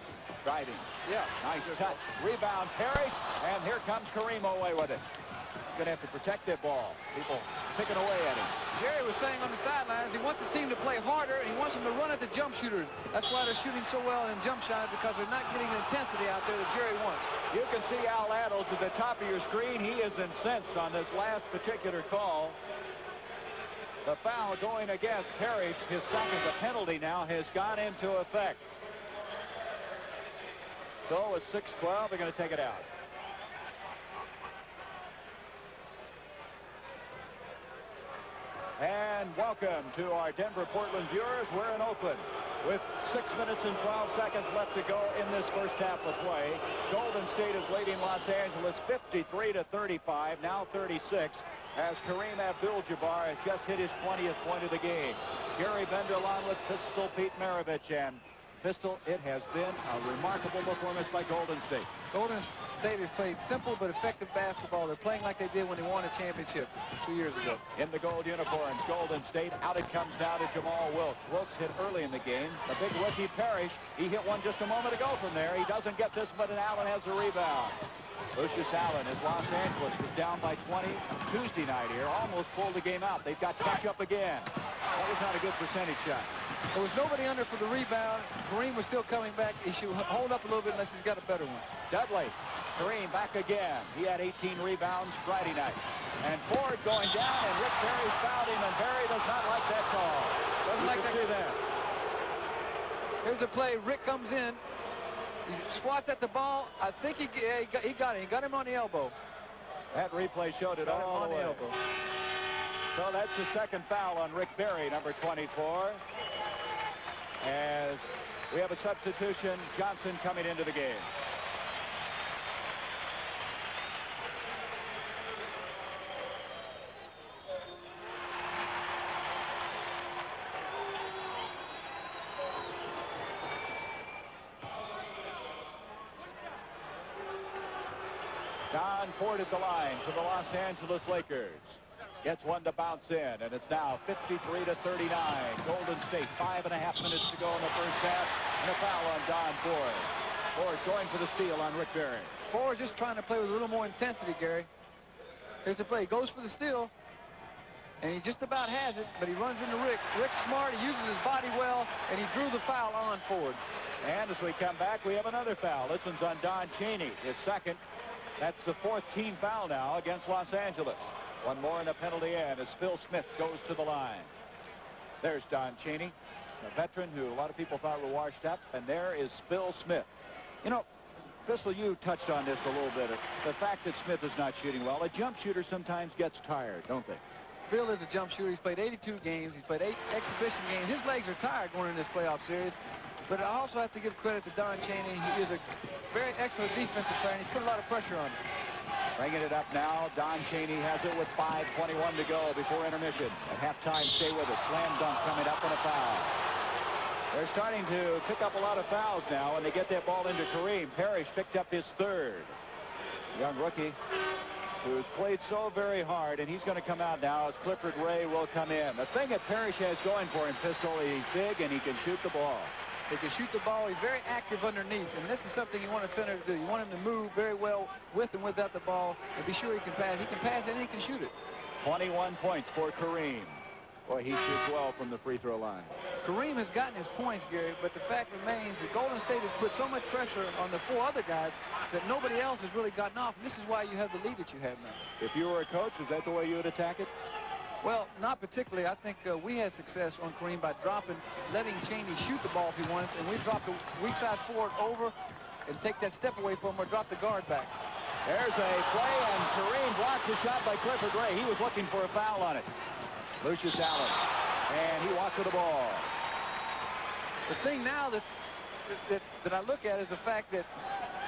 driving. Yeah. Nice touch. Rebound, Parrish, and here comes Kareem away with it. He's going to have to protect that ball. People picking away at him. Jerry was saying on the sidelines he wants his team to play harder, and he wants them to run at the jump shooters. That's why they're shooting so well in jump shots, because they're not getting the intensity out there that Jerry wants. You can see Al Addles at the top of your screen. He is incensed on this last particular call. The foul going against Parrish, his second. The penalty now has gone into effect. So with 6:12, they're going to take it out. And welcome to our Denver-Portland viewers. We're in Oakland with 6 minutes and 12 seconds left to go in this first half of play. Golden State is leading Los Angeles 53-35, now 36, as Kareem Abdul-Jabbar has just hit his 20th point of the game. Gary Bender along with Pistol Pete Maravich, and Pistol, it has been a remarkable performance by Golden State. Golden State has played simple but effective basketball. They're playing like they did when they won a championship 2 years ago. In the gold uniforms, Golden State. Out it comes now to Jamal Wilkes. Wilkes hit early in the game. The big rookie Parrish, he hit one just a moment ago from there. He doesn't get this, but Allen has the rebound. Lucius Allen, as Los Angeles was down by 20 Tuesday night here, almost pulled the game out. They've got catch-up again. That was not a good percentage shot. There was nobody under for the rebound. Kareem was still coming back. He should hold up a little bit unless he's got a better one. Dudley, Kareem back again. He had 18 rebounds Friday night. And Ford going down, and Rick Barry fouled him, and Barry does not like that call. Doesn't like that. See that. Here's the play. Rick comes in. He swats at the ball. I think he got him. He got him on the elbow. That replay showed it all on the way. the elbow. So that's the second foul on Rick Barry, number 24. As we have a substitution, Johnson coming into the game. Don Ford at the line for the Los Angeles Lakers. Gets one to bounce in, and it's now 53-39. Golden State, 5.5 minutes to go in the first half, and a foul on Don Ford. Ford going for the steal on Rick Barry. Ford just trying to play with a little more intensity, Gary. Here's the play. He goes for the steal, and he just about has it, but he runs into Rick. Rick's smart. He uses his body well, and he drew the foul on Ford. And as we come back, we have another foul. This one's on Don Chaney, his second. That's the fourth team foul now against Los Angeles. One more in the penalty end as Phil Smith goes to the line. There's Don Chaney, a veteran who a lot of people thought were washed up, and there is Phil Smith. You know, Pistol, you touched on this a little bit. The fact that Smith is not shooting well, a jump shooter sometimes gets tired, don't they? Phil is a jump shooter. He's played 82 games. He's played 8 exhibition games. His legs are tired going in this playoff series. But I also have to give credit to Don Chaney. He is a very excellent defensive player, and he's put a lot of pressure on him. Bringing it up now, Don Chaney has it with 5:21 to go before intermission. At halftime, stay with it. Slam dunk coming up and a foul. They're starting to pick up a lot of fouls now, and they get that ball into Kareem. Parrish picked up his third. Young rookie who's played so very hard, and he's going to come out now as Clifford Ray will come in. The thing that Parrish has going for him, Pistol, he's big and he can shoot the ball. He can shoot the ball. He's very active underneath, and this is something you want a center to do. You want him to move very well with and without the ball and be sure he can pass. He can pass and he can shoot it. 21 points for Kareem. Boy, he shoots well from the free throw line. Kareem has gotten his points, Gary, but the fact remains that Golden State has put so much pressure on the 4 other guys that nobody else has really gotten off, and this is why you have the lead that you have now. If you were a coach, is that the way you would attack it? Well, not particularly. I think we had success on Kareem by letting Chaney shoot the ball if he wants, and we dropped the weak side forward over and take that step away from him or drop the guard back. There's a play, and Kareem blocked the shot by Clifford Ray. He was looking for a foul on it. Lucius Allen, and he walked with the ball. The thing now that I look at is the fact that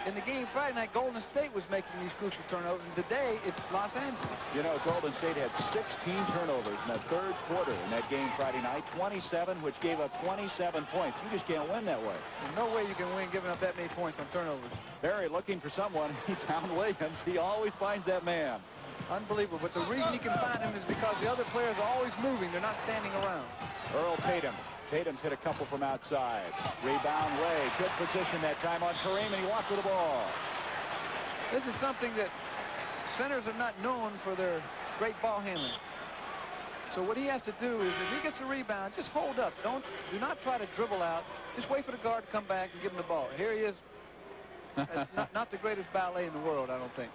in the game Friday night, Golden State was making these crucial turnovers, and today it's Los Angeles. You know, Golden State had 16 turnovers in the third quarter in that game Friday night, 27, which gave up 27 points. You just can't win that way. There's no way you can win giving up that many points on turnovers. Barry looking for someone. He found Williams. He always finds that man. Unbelievable. But the reason he can find him is because the other players are always moving. They're not standing around. Earl Tatum. Tatum's hit a couple from outside. Rebound Ray. Good position that time on Kareem, and he walked with the ball. This is something that centers are not known for their great ball handling. So what he has to do is if he gets a rebound, just hold up. Do not try to dribble out. Just wait for the guard to come back and give him the ball. Here he is. not the greatest ballet in the world, I don't think.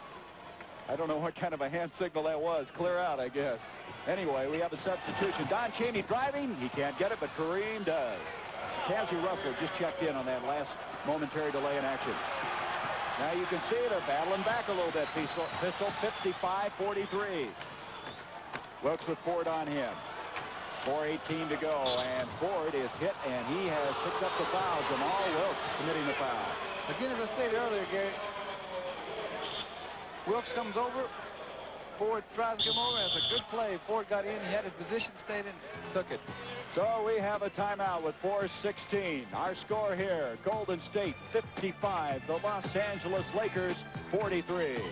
I don't know what kind of a hand signal that was. Clear out, I guess. Anyway, we have a substitution. Don Chaney driving. He can't get it, but Kareem does. Cassie Russell just checked in on that last momentary delay in action. Now you can see they're battling back a little bit. Pistol 55-43. Wilkes with Ford on him. 4:18 to go, and Ford is hit, and he has picked up the foul. Jamal Wilkes committing the foul. Again, as I stated earlier, Gary, Wilkes comes over, Ford tries to come over. That's a good play. Ford got in. He had his position, stayed in, took it. So we have a timeout with 4:16. Our score here, Golden State 55, the Los Angeles Lakers 43.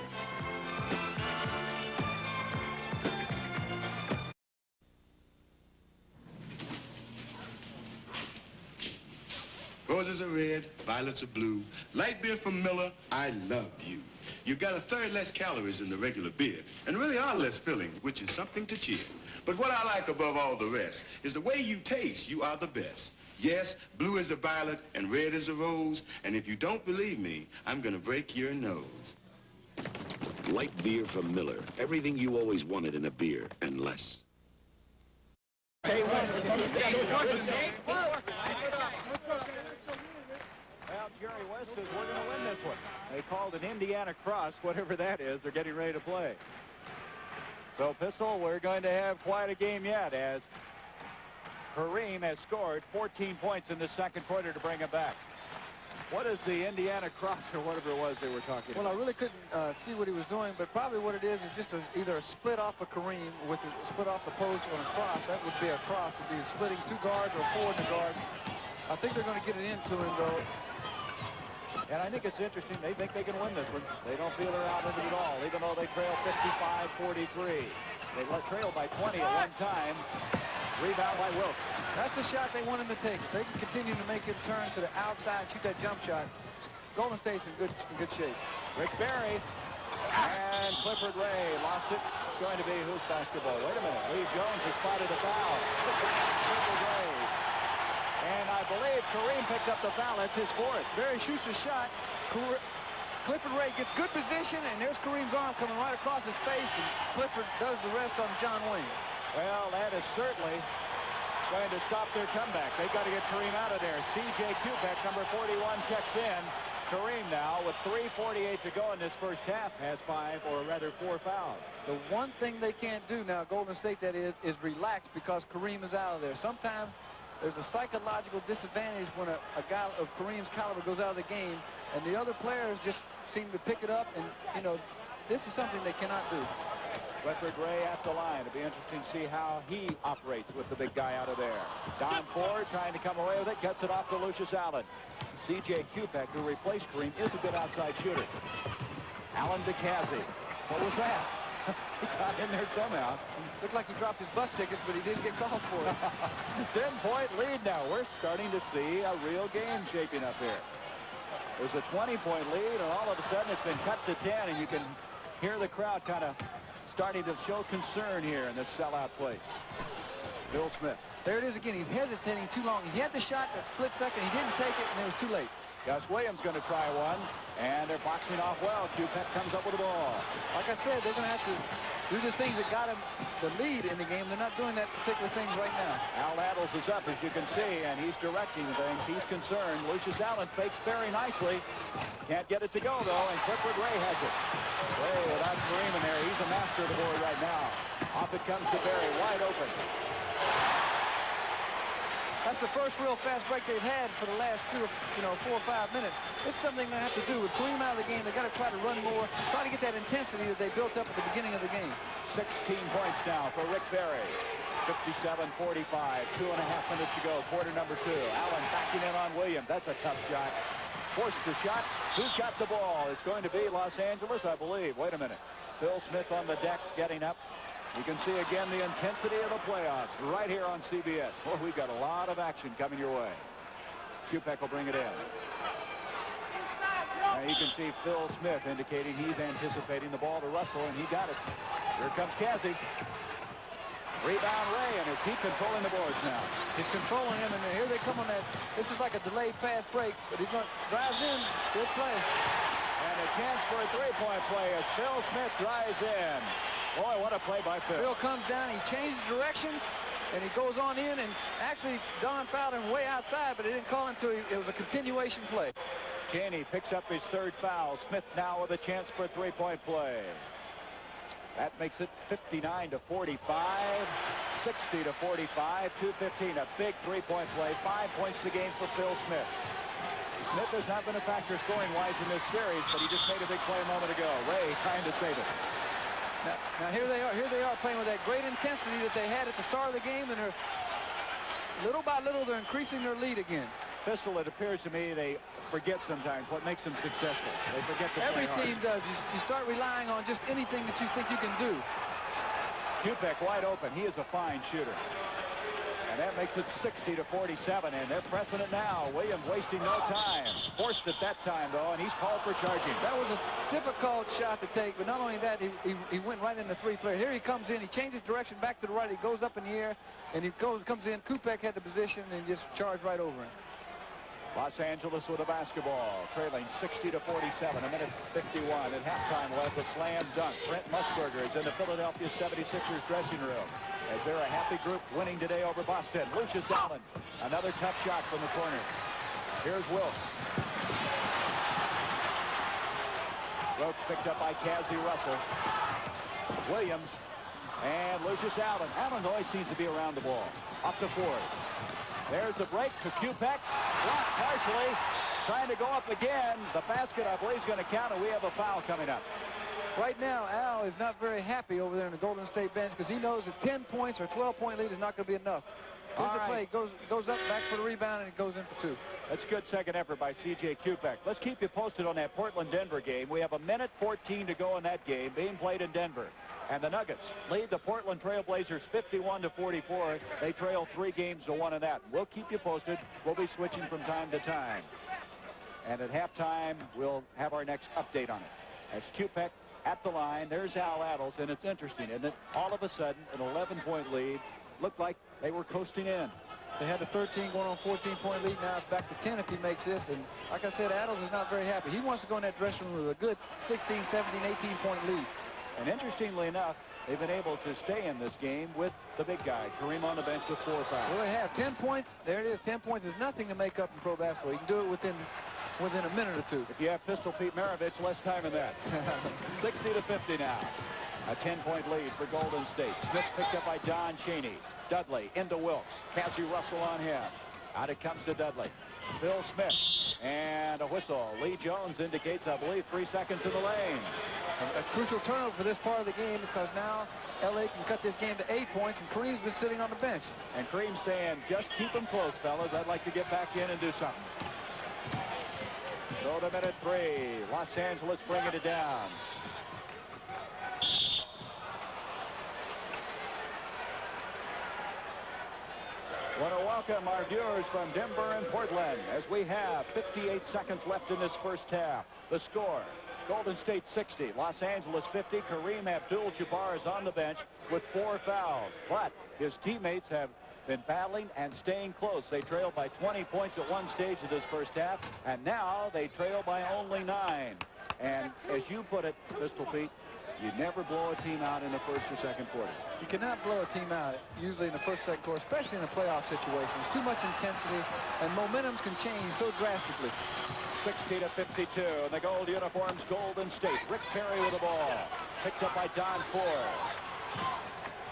Roses are red, violets are blue. Light beer from Miller, I love you. You got a third less calories than the regular beer, and really are less filling, which is something to cheer. But what I like above all the rest is the way you taste. You are the best. Yes, blue is the violet and red is the rose. And if you don't believe me, I'm gonna break your nose. Light beer from Miller. Everything you always wanted in a beer, and less. Well, Jerry West says we're going to win this one. They called an Indiana cross, whatever that is. They're getting ready to play. So, Pistol, we're going to have quite a game yet as Kareem has scored 14 points in the second quarter to bring it back. What is the Indiana cross or whatever it was they were talking about? Well, I really couldn't see what he was doing, but probably what it is just either a split off of Kareem with a split off the post on a cross. That would be a cross. Would be splitting two guards or four in the guard. I think they're going to get it into him, though. And I think it's interesting. They think they can win this one. They don't feel they're out of it at all, even though they trail 55-43. They trailed by 20 at one time. Rebound by Wilkes. That's the shot they want him to take. If they can continue to make him turn to the outside, shoot that jump shot, Golden State's in good shape. Rick Barry and Clifford Ray lost it. It's going to be whose basketball? Wait a minute. Lee Jones has spotted a foul. Clifford Ray. And I believe Kareem picked up the foul. That's his fourth. Barry shoots a shot. Clifford Ray gets good position, and there's Kareem's arm coming right across his face, and Clifford does the rest on John Wayne. Well, that is certainly going to stop their comeback. They've got to get Kareem out of there. C.J. Kubek, number 41, checks in. Kareem now, with 3:48 to go in this first half, has 5, or rather 4 fouls. The one thing they can't do now, Golden State that is relax because Kareem is out of there. Sometimes there's a psychological disadvantage when a guy of Kareem's caliber goes out of the game, and the other players just seem to pick it up, and, you know, this is something they cannot do. Clifford Ray at the line. It'll be interesting to see how he operates with the big guy out of there. Don Ford trying to come away with it, gets it off to Lucius Allen. C.J. Kubek, who replaced Kareem, is a good outside shooter. Allen DeCazzi. What was that? He got in there somehow. Looked like he dropped his bus tickets, but he didn't get called for it. 10-point lead now. We're starting to see a real game shaping up here. There's a 20-point lead, and all of a sudden it's been cut to 10, and you can hear the crowd kind of starting to show concern here in this sellout place. Bill Smith. There it is again. He's hesitating too long. He had the shot that split second. He didn't take it, and it was too late. Gus Williams going to try one, and they're boxing off well. Kubek comes up with the ball. Like I said, they're going to have to do the things that got him the lead in the game. They're not doing that particular things right now. Al Adels is up, as you can see, and he's directing things. He's concerned. Lucius Allen fakes very nicely. Can't get it to go, though, and Clifford Ray has it. Ray without Kareem in there. He's a master of the board right now. Off it comes to Barry, wide open. That's the first real fast break they've had for the last 4 or 5 minutes. It's something they have to do. With Kareem out of the game, they've got to try to run more, try to get that intensity that they built up at the beginning of the game. 16 points now for Rick Barry. 57-45, 2.5 minutes to go, quarter number 2. Allen backing in on Williams. That's a tough shot. Forced the shot. Who's got the ball? It's going to be Los Angeles, I believe. Wait a minute. Phil Smith on the deck getting up. You can see again the intensity of the playoffs right here on CBS. Well, we've got a lot of action coming your way. Kubek will bring it in. Now you can see Phil Smith indicating he's anticipating the ball to Russell, and he got it. Here comes Cassie. Rebound Ray, and is he controlling the boards now? He's controlling him, and here they come on that. This is like a delayed fast break, but he's going to drive in. Good play. And a chance for a three-point play as Phil Smith drives in. Boy, what a play by Phil. Phil comes down, he changes direction, and he goes on in, and actually Don fouled him way outside, but he didn't call him until it was a continuation play. Cheney picks up his third foul. Smith now with a chance for a three-point play. That makes it 59-45, 60-45, 2:15. A big three-point play. 5 points to game for Phil Smith. Smith has not been a factor scoring-wise in this series, but he just made a big play a moment ago. Ray trying to save it. Now here they are. Here they are playing with that great intensity that they had at the start of the game, and they're little by little they're increasing their lead again. Pistol, it appears to me they forget sometimes what makes them successful. They forget to Every play hard. team does. You start relying on just anything that you think you can do. Kupek wide open. He is a fine shooter. And that makes it 60-47, and they're pressing it now. Williams wasting no time. Forced it that time, though, and he's called for charging. That was a difficult shot to take, but not only that, he went right in the three-player. Here he comes in. He changes direction back to the right. He goes up in the air, and he comes in. Kupek had the position and just charged right over him. Los Angeles with the basketball, trailing 60-47, a minute 51 at halftime left. A slam dunk. Brent Musburger is in the Philadelphia 76ers dressing room as they're a happy group winning today over Boston. Lucius Allen, another tough shot from the corner. Here's Wilkes. Wilkes picked up by Cassie Russell. Williams and Lucius Allen. Allen always seems to be around the ball. Up to Ford. There's a break to Kupek. Blocked partially. Trying to go up again. The basket, I believe, is going to count, and we have a foul coming up. Right now, Al is not very happy over there in the Golden State bench because he knows that 10 points or 12-point lead is not going to be enough. Here's the play. Goes up, back for the rebound, and it goes in for two. That's a good second effort by C.J. Kupek. Let's keep you posted on that Portland-Denver game. We have a minute 14 to go in that game being played in Denver. And the Nuggets lead the Portland Trail Blazers 51-44. They trail 3-1 in that. We'll keep you posted. We'll be switching from time to time. And at halftime, we'll have our next update on it. As Kupek at the line, there's Al Attles, and it's interesting, isn't it? All of a sudden, an 11-point lead. Looked like they were coasting in. They had the 13 going on 14-point lead. Now it's back to 10 if he makes this. And like I said, Attles is not very happy. He wants to go in that dressing room with a good 16, 17, 18-point lead. And interestingly enough, they've been able to stay in this game with the big guy, Kareem on the bench with 4 fouls. Well, they have 10 points. There it is. 10 points is nothing to make up in pro basketball. You can do it within a minute or two. If you have Pistol Pete Maravich, less time than that. 60-50 now. A 10-point lead for Golden State. Smith picked up by Don Chaney. Dudley into Wilkes. Cassie Russell on him. Out it comes to Dudley. Phil Smith. And a whistle. Lee Jones indicates, I believe, 3 seconds in the lane. A crucial turnover for this part of the game because now L.A. can cut this game to 8 points, and Kareem's been sitting on the bench. And Kareem's saying, just keep them close, fellas. I'd like to get back in and do something. So to minute 3. Los Angeles bringing it down. Want to welcome our viewers from Denver and Portland as we have 58 seconds left in this first half. The score, Golden State 60, Los Angeles 50. Kareem Abdul-Jabbar is on the bench with 4 fouls, but his teammates have been battling and staying close. They trailed by 20 points at one stage of this first half, and now they trail by only 9. And as you put it, Pistol Pete, you never blow a team out in the first or second quarter. You cannot blow a team out, usually in the first, second quarter, especially in a playoff situation. It's too much intensity, and momentums can change so drastically. 60-52, and the gold uniforms, Golden State. Rick Perry with the ball. Picked up by Don Ford.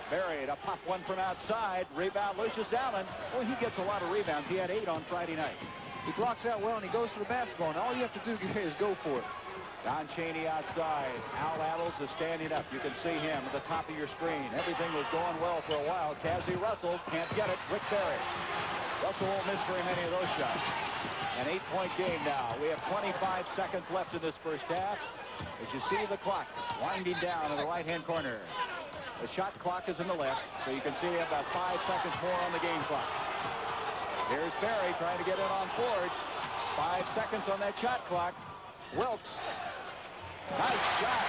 Buried, a pop one from outside. Rebound, Lucius Allen. Well, he gets a lot of rebounds. He had 8 on Friday night. He blocks out well, and he goes for the basketball. And all you have to do here is go for it. Don Chaney outside. Al Attles is standing up. You can see him at the top of your screen. Everything was going well for a while. Cassie Russell can't get it. Rick Barry. Russell won't miss very many of those shots. An 8-point game now. We have 25 seconds left in this first half. As you see the clock winding down in the right-hand corner. The shot clock is in the left, so you can see we have about 5 seconds more on the game clock. Here's Barry trying to get in on Ford. 5 seconds on that shot clock. Wilkes. Nice shot.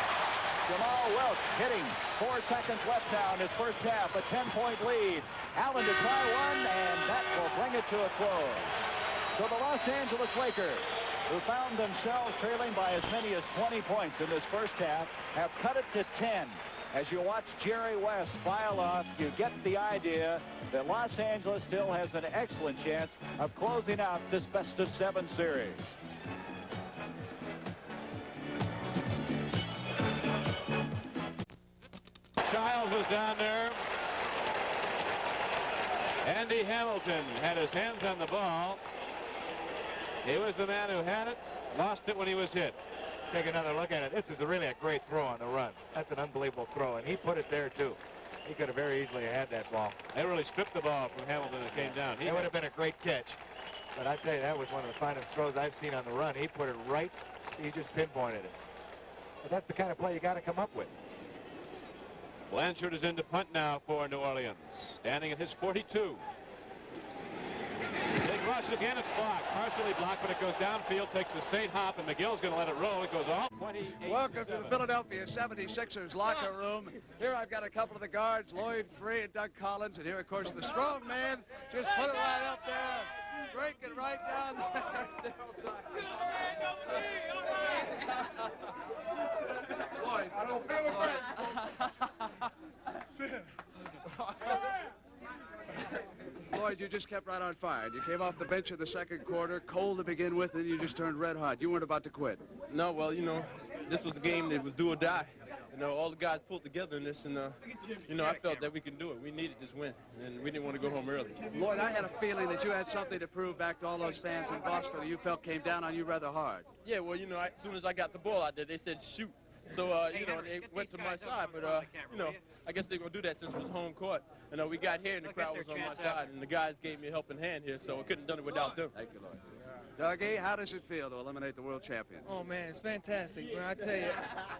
Jamal Wilkes hitting. 4 seconds left now in his first half. A 10-point lead. Allen to try one, and that will bring it to a close. So the Los Angeles Lakers, who found themselves trailing by as many as 20 points in this first half, have cut it to 10. As you watch Jerry West file off, you get the idea that Los Angeles still has an excellent chance of closing out this best-of-7 series. Childs was down there. Andy Hamilton had his hands on the ball. He was the man who had it, lost it when he was hit. take another look at it. This is really a great throw on the run. That's an unbelievable throw, and he put it there, too. He could have very easily had that ball. They really stripped the ball from Hamilton and came down. It would have been a great catch. But I tell you, that was one of the finest throws I've seen on the run. He put it right. He just pinpointed it. But that's the kind of play you got to come up with. Blanchard is in to punt now for New Orleans. Standing at his 42. Big rush again. It's blocked. Partially blocked, but it goes downfield. Takes a St. Hop, and McGill's going to let it roll. It goes off. Welcome to the Philadelphia 76ers locker room. Here I've got a couple of the guards, Lloyd Free and Doug Collins. And here, of course, the strong man. Just put it right up there. Break it right down there. Lloyd, I don't feel it. Lloyd, you just kept right on fire. You came off the bench in the second quarter, cold to begin with, and you just turned red hot. You weren't about to quit. No, well, you know, this was a game that was do or die. You know, all the guys pulled together in this, and, you know, I felt that we can do it. We needed this win, and we didn't want to go home early. Lloyd, I had a feeling that you had something to prove back to all those fans in Boston that you felt came down on you rather hard. Yeah, well, you know, as soon as I got the ball out there, they said shoot. So, you know, they went to my side, but, you know, I guess they're going to do that since it was home court. You know, we got here, and the crowd was on my side, and the guys gave me a helping hand here, so I couldn't have done it without them. Thank you, Lloyd. Dougie, how does it feel to eliminate the world champion? Oh, man, it's fantastic. Man, I tell you,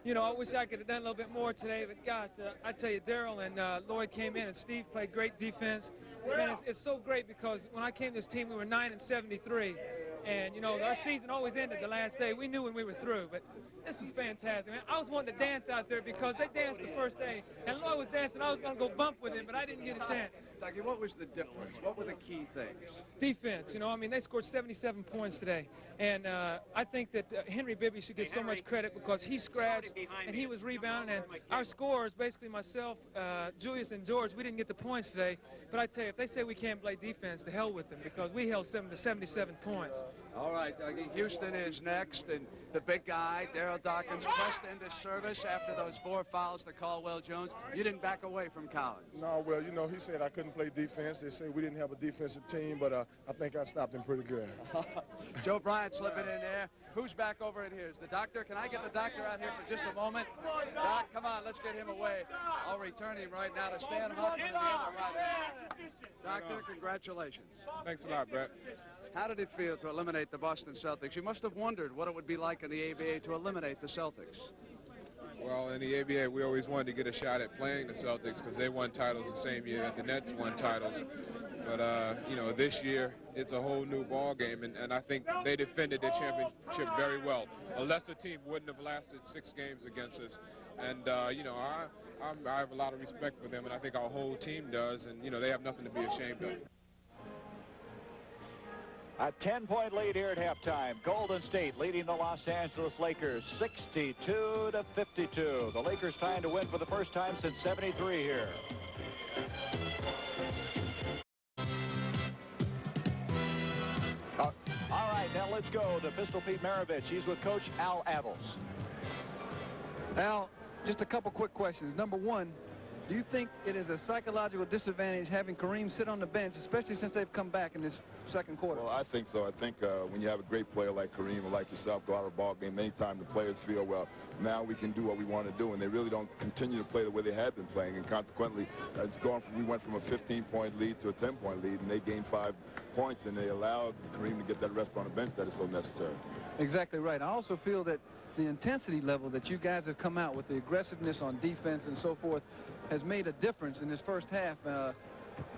you know, I wish I could have done a little bit more today, but, gosh, I tell you, Daryl and Lloyd came in, and Steve played great defense. Man, it's so great because when I came to this team, we were 9-73. And, you know, our season always ended the last day. We knew when we were through, but this was fantastic, man. I was wanting to dance out there because they danced the first day, and Lloyd was dancing. I was going to go bump with him, but I didn't get a chance. Dougie, what was the difference? What were the key things? Defense. You know, I mean, they scored 77 points today, and I think that Henry Bibby should get so much credit because he scratched, and he was rebounding, and our scorers, basically myself, Julius, and George, we didn't get the points today, but I tell you, if they say we can't play defense, to hell with them because we held 77 points. All right, Dougie, Houston is next, and the big guy, Daryl Dawkins, pressed into service after those 4 fouls to Caldwell Jones. You didn't back away from Collins. No, well, you know, he said I couldn't play defense. They say we didn't have a defensive team, but I think I stopped him pretty good. Joe Bryant slipping in there. Who's back over in here? Is the doctor? Can I get the doctor out here for just a moment? Doc, come on, let's get him away. I'll return him right now to Stan Hoffman in the other right. Doctor, congratulations. Thanks a lot, Brett. How did it feel to eliminate the Boston Celtics? You must have wondered what it would be like in the ABA to eliminate the Celtics. Well, in the ABA, we always wanted to get a shot at playing the Celtics because they won titles the same year that the Nets won titles. But, you know, this year, it's a whole new ball game, and I think they defended their championship very well. A lesser team wouldn't have lasted 6 games against us. And, you know, I have a lot of respect for them, and I think our whole team does, and, you know, they have nothing to be ashamed of. A 10-point lead here at halftime. Golden State leading the Los Angeles Lakers 62-52. The Lakers trying to win for the first time since '73 here. All right, now let's go to Pistol Pete Maravich. He's with Coach Al Avils. Al, just a couple quick questions. Number one, do you think it is a psychological disadvantage having Kareem sit on the bench, especially since they've come back in this second quarter? Well, I think so. I think when you have a great player like Kareem or like yourself go out of a ball game, anytime the players feel, well, now we can do what we want to do, and they really don't continue to play the way they had been playing, and consequently, we went from a 15-point lead to a 10-point lead, and they gained 5 points, and they allowed Kareem to get that rest on the bench that is so necessary. Exactly right. I also feel that the intensity level that you guys have come out with, the aggressiveness on defense and so forth, has made a difference in this first half.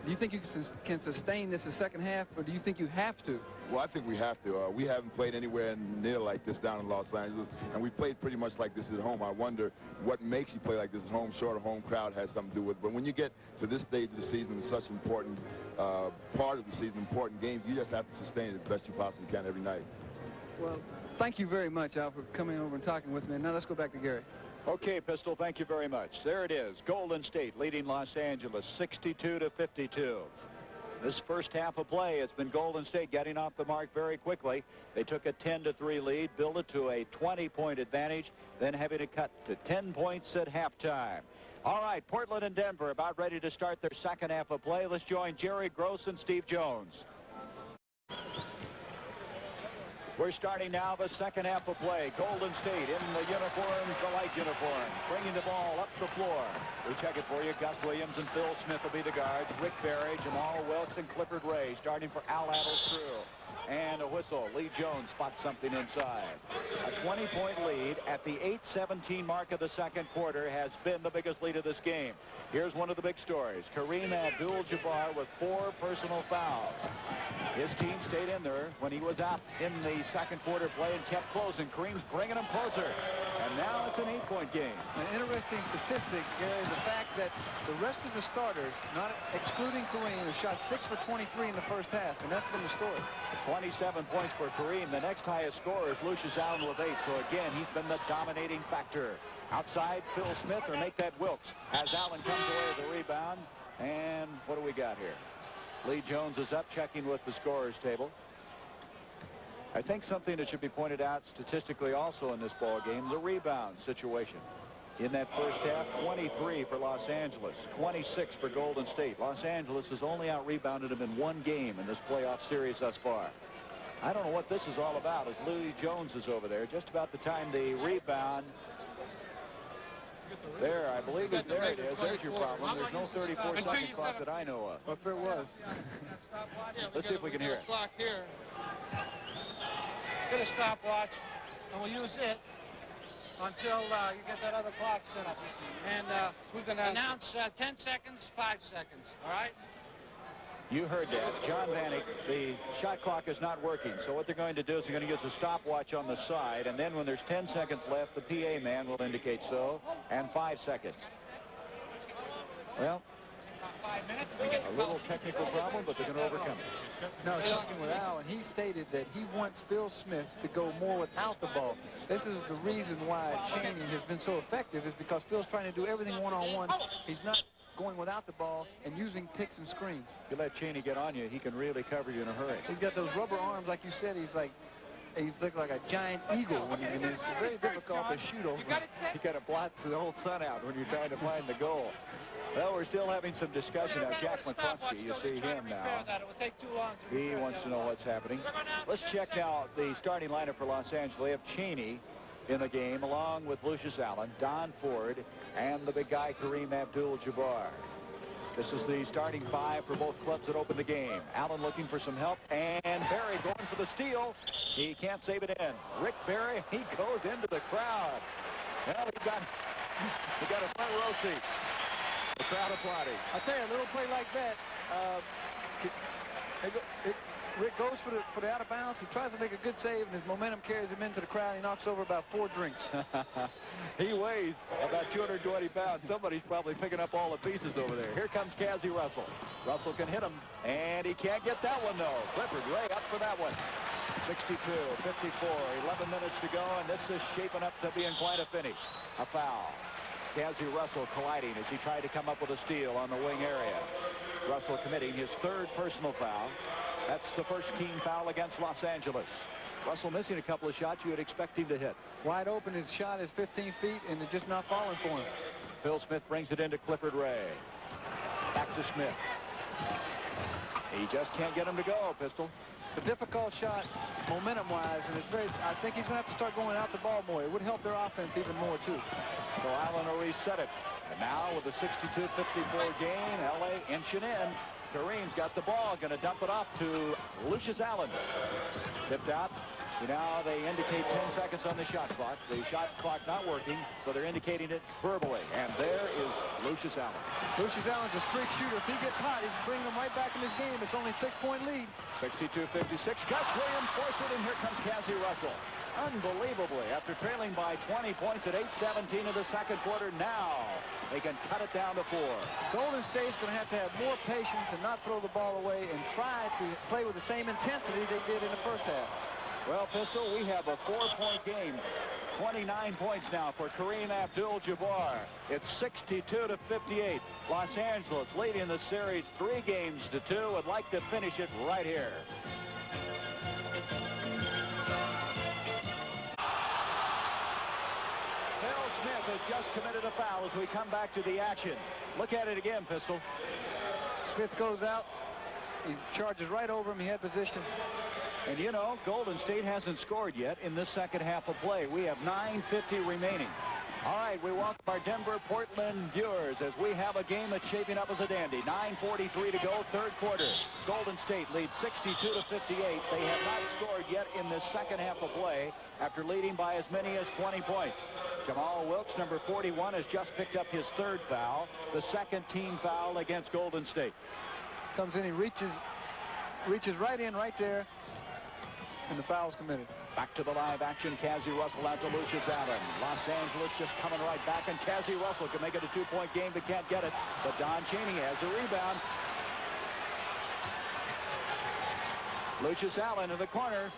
Do you think you can sustain this the second half, or do you think you have to? Well, I think we have to. We haven't played anywhere near like this down in Los Angeles, and we played pretty much like this at home. I wonder what makes you play like this at home. Sure, the home crowd has something to do with it, but when you get to this stage of the season, it's such an important part of the season, important games, you just have to sustain it as best you possibly can every night. Well, thank you very much, Al, for coming over and talking with me. Now let's go back to Gary. Okay, Pistol, thank you very much. There it is. Golden State leading Los Angeles 62-52. This first half of play, it's been Golden State getting off the mark very quickly. They took a 10-3 lead, built it to a 20-point advantage, then having to cut to 10 points at halftime. All right, Portland and Denver about ready to start their second half of play. Let's join Jerry Gross and Steve Jones. We're starting now the second half of play. Golden State in the uniforms, the light uniforms, bringing the ball up the floor. We check it for you. Gus Williams and Phil Smith will be the guards. Rick Barry, Jamal Wilkes, and Clifford Ray starting for Al Attle's crew. And a whistle. Lee Jones spots something inside. A 20-point lead at the 8:17 mark of the second quarter has been the biggest lead of this game. Here's one of the big stories. Kareem Abdul-Jabbar with 4 personal fouls. His team stayed in there when he was out in the second quarter play and kept closing. Kareem's bringing him closer. And now it's an 8-point game. An interesting statistic, Gary, is the fact that the rest of the starters, not excluding Kareem, have shot 6 for 23 in the first half, and that's been the story. 27 points for Kareem. The next highest scorer is Lucius Allen with 8. So again, he's been the dominating factor. Outside, Phil Smith, or make that Wilkes, as Allen comes away with the rebound. And what do we got here? Lee Jones is up, checking with the scorer's table. I think something that should be pointed out statistically also in this ball game, the rebound situation. In that first half, 23 for Los Angeles, 26 for Golden State. Los Angeles has only out-rebounded them in 1 game in this playoff series thus far. I don't know what this is all about as Lee Jones is over there. Just about the time the rebound. There, I believe it. There it is. There's your problem. There's no 34-second clock that I know of. Well, if there was. Let's see if we can hear it. Clock here. Get a stopwatch, and we'll use it until you get that other clock set up. And we're going to announce 10 seconds, 5 seconds. All right? You heard that. John Vanek, the shot clock is not working. So what they're going to do is they're going to use a stopwatch on the side, and then when there's 10 seconds left, the PA man will indicate so, and 5 seconds. Well, 5 minutes. A little technical problem, but they're going to overcome it. No, talking with Al, and he stated that he wants Phil Smith to go more without the ball. This is the reason why Chaney has been so effective, is because Phil's trying to do everything one-on-one. He's not going without the ball and using picks and screens. If you let Chaney get on you, he can really cover you in a hurry. He's got those rubber arms, like you said. He's looking like a giant eagle, and it's very difficult to shoot over. You got to blot the whole sun out when you're trying to find the goal. Well, we're still having some discussion now. Jack McCluskey, you see him now. He wants to know what's happening. Let's check now the starting lineup for Los Angeles. We have Chaney in the game, along with Lucius Allen, Don Ford, and the big guy, Kareem Abdul-Jabbar. This is the starting 5 for both clubs that open the game. Allen looking for some help, and Barry going for the steal. He can't save it in. Rick Barry, he goes into the crowd. Well, he got a front row seat. The crowd applauding. I tell you, a little play like that, Rick goes for the out of bounds. He tries to make a good save, and his momentum carries him into the crowd. He knocks over about 4 drinks. He weighs about 220 pounds. Somebody's probably picking up all the pieces over there. Here comes Cassie Russell. Russell can hit him, and he can't get that one, though. Clifford Ray up for that one. 62, 54, 11 minutes to go, and this is shaping up to being quite a finish. A foul. Cassie Russell colliding as he tried to come up with a steal on the wing area. Russell committing his 3rd personal foul. That's the first team foul against Los Angeles. Russell missing a couple of shots you would expect him to hit. Wide open, his shot is 15 feet, and it's just not falling for him. Phil Smith brings it into Clifford Ray. Back to Smith. He just can't get him to go, Pistol. A difficult shot, momentum-wise, and I think he's going to have to start going out the ball more. It would help their offense even more, too. So Allen will reset it. And now with a 62-54 gain, L.A. inching in. Kareem's got the ball, going to dump it off to Lucius Allen. Tipped out. Now they indicate 10 seconds on the shot clock. The shot clock not working, so they're indicating it verbally. And there is Lucius Allen. Lucius Allen's a streak shooter. If he gets hot, he's bringing them right back in this game. It's only a 6-point lead. 62-56. Gus Williams forced it, and here comes Cassie Russell. Unbelievably, after trailing by 20 points at 8:17 of the second quarter, now they can cut it down to 4. Golden State's going to have more patience and not throw the ball away and try to play with the same intensity they did in the first half. Well, Pistol, we have a 4-point game. 29 points now for Kareem Abdul-Jabbar. It's 62-58. Los Angeles leading the series 3 games to 2. Would like to finish it right here. Phil Smith has just committed a foul as we come back to the action. Look at it again, Pistol. Smith goes out. He charges right over him. He had position. And you know, Golden State hasn't scored yet in this second half of play. We have 9:50 remaining. All right, we welcome our Denver-Portland viewers as we have a game that's shaping up as a dandy. 9:43 to go, third quarter. Golden State leads 62-58. They have not scored yet in this second half of play after leading by as many as 20 points. Jamal Wilkes, number 41, has just picked up his third foul, the second team foul against Golden State. Comes in, he reaches right in right there, and the foul's committed. Back to the live action. Cassie Russell out to Lucius Allen. Los Angeles just coming right back, and Cassie Russell can make it a two-point game, but can't get it. But Don Chaney has a rebound. Lucius Allen in the corner.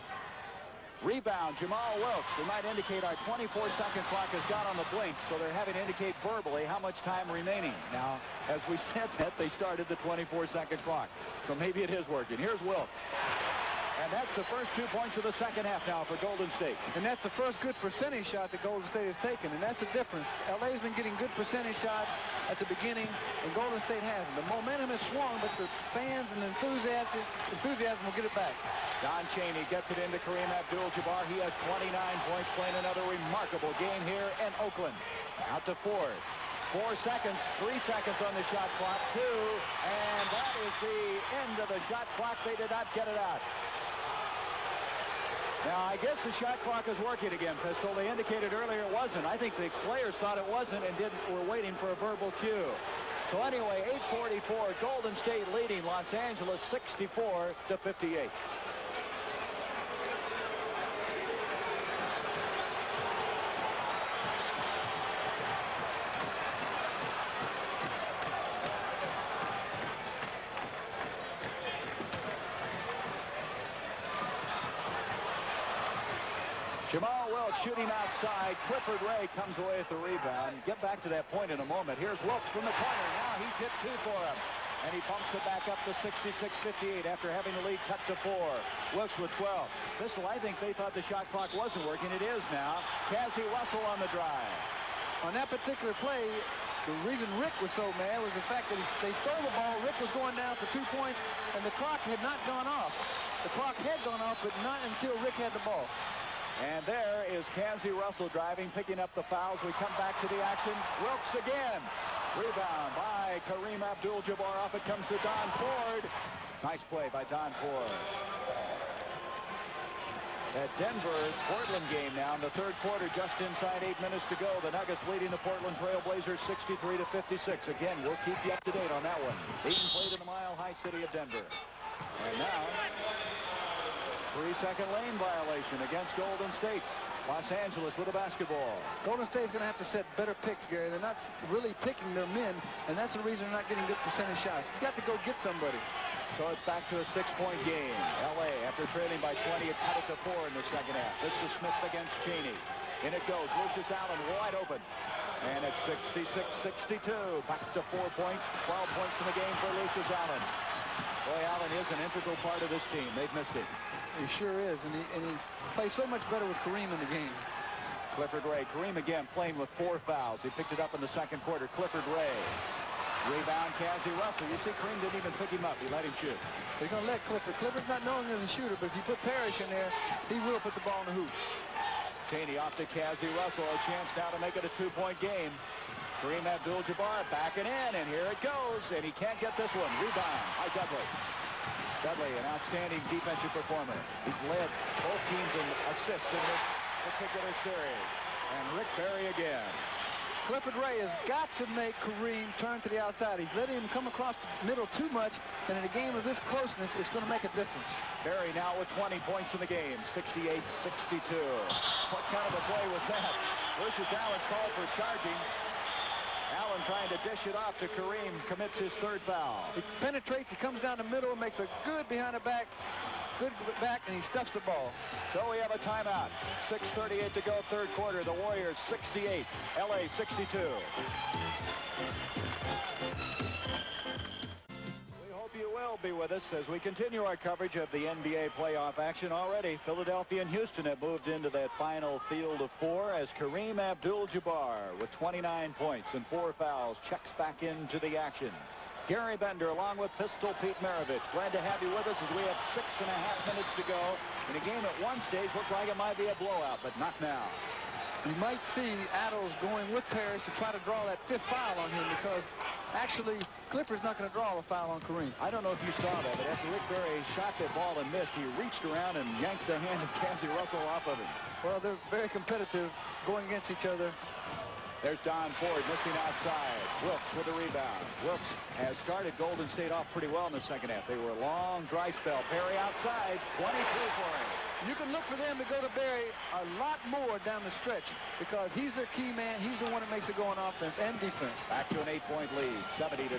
Rebound, Jamal Wilkes. We might indicate our 24-second clock has got on the blink, so they're having to indicate verbally how much time remaining. Now, as we said that, they started the 24-second clock, so maybe it is working. Here's Wilkes. And that's the first 2 points of the second half now for Golden State. And that's the first good percentage shot that Golden State has taken, and that's the difference. LA's been getting good percentage shots at the beginning, and Golden State hasn't. The momentum has swung, but the fans and the enthusiasm will get it back. Don Chaney gets it into Kareem Abdul-Jabbar. He has 29 points, playing another remarkable game here in Oakland. Out to Ford. 4 seconds, 3 seconds on the shot clock, 2, and that is the end of the shot clock. They did not get it out. Now, I guess the shot clock is working again, Pistol. They indicated earlier it wasn't. I think the players thought it wasn't and were waiting for a verbal cue. So anyway, 8:44, Golden State leading Los Angeles 64-58. Jamal Wilkes shooting outside. Clifford Ray comes away with the rebound. Get back to that point in a moment. Here's Wilkes from the corner. Now he's hit 2 for him. And he bumps it back up to 66-58 after having the lead cut to 4. Wilkes with 12. Pistol, I think they thought the shot clock wasn't working. It is now. Cassie Russell on the drive. On that particular play, the reason Rick was so mad was the fact that they stole the ball. Rick was going down for 2 points, and the clock had not gone off. The clock had gone off, but not until Rick had the ball. And there is Cassie Russell driving, picking up the fouls. We come back to the action. Wilkes again. Rebound by Kareem Abdul-Jabbar. Off it comes to Don Ford. Nice play by Don Ford. That Denver-Portland game now in the third quarter, just inside 8 minutes to go. The Nuggets leading the Portland Trail Blazers 63-56. Again, we'll keep you up to date on that one. Being played in the Mile High city of Denver. And now, 3-second lane violation against Golden State. Los Angeles with the basketball. Golden State's going to have to set better picks, Gary. They're not really picking their men, and that's the reason they're not getting good percentage shots. You've got to go get somebody. So it's back to a 6-point game. L.A., after trailing by 20, it cut it to 4 in the second half. This is Smith against Chaney. In it goes. Lucius Allen wide open. And it's 66-62. Back to 4 points. 12 points in the game for Lucius Allen. Boy, Allen is an integral part of this team. They've missed it. He sure is, and he plays so much better with Kareem in the game. Clifford Ray. Kareem again playing with 4 fouls. He picked it up in the second quarter. Clifford Ray. Rebound, Cassie Russell. You see, Kareem didn't even pick him up. He let him shoot. They're going to let Clifford. Clifford's not known as a shooter, but if you put Parrish in there, he will put the ball in the hoop. Chaney off to Cassie Russell. A chance now to make it a 2-point game. Kareem Abdul-Jabbar backing in, and here it goes. And he can't get this one. Rebound by Dudley. Dudley, an outstanding defensive performer. He's led both teams in assists in this particular series. And Rick Barry again. Clifford Ray has got to make Kareem turn to the outside. He's letting him come across the middle too much, and in a game of this closeness, it's going to make a difference. Barry now with 20 points in the game, 68-62. What kind of a play was that? Lucius Allen's called for charging. Allen trying to dish it off to Kareem, commits his third foul. He penetrates, he comes down the middle, makes a good behind the back, and he stuffs the ball. So we have a timeout. 6:38 to go, third quarter. The Warriors 68, LA 62. We hope you will be with us as we continue our coverage of the NBA playoff action. Already, Philadelphia and Houston have moved into that final field of 4 as Kareem Abdul-Jabbar with 29 points and 4 fouls checks back into the action. Gary Bender along with Pistol Pete Maravich. Glad to have you with us as we have 6.5 minutes to go. In a game at one stage looked like it might be a blowout, but not now. You might see Adams going with Parrish to try to draw that 5th foul on him because actually Clifford's not going to draw a foul on Kareem. I don't know if you saw that, but after Rick Barry shot that ball and missed, he reached around and yanked the hand of Cassie Russell off of him. Well, they're very competitive going against each other. There's Don Ford missing outside. Wilkes with a rebound. Wilkes has started Golden State off pretty well in the second half. They were a long, dry spell. Barry outside. 23 for him. You can look for them to go to Barry a lot more down the stretch because he's their key man. He's the one that makes it go on offense and defense. Back to an 8-point lead, 70-62.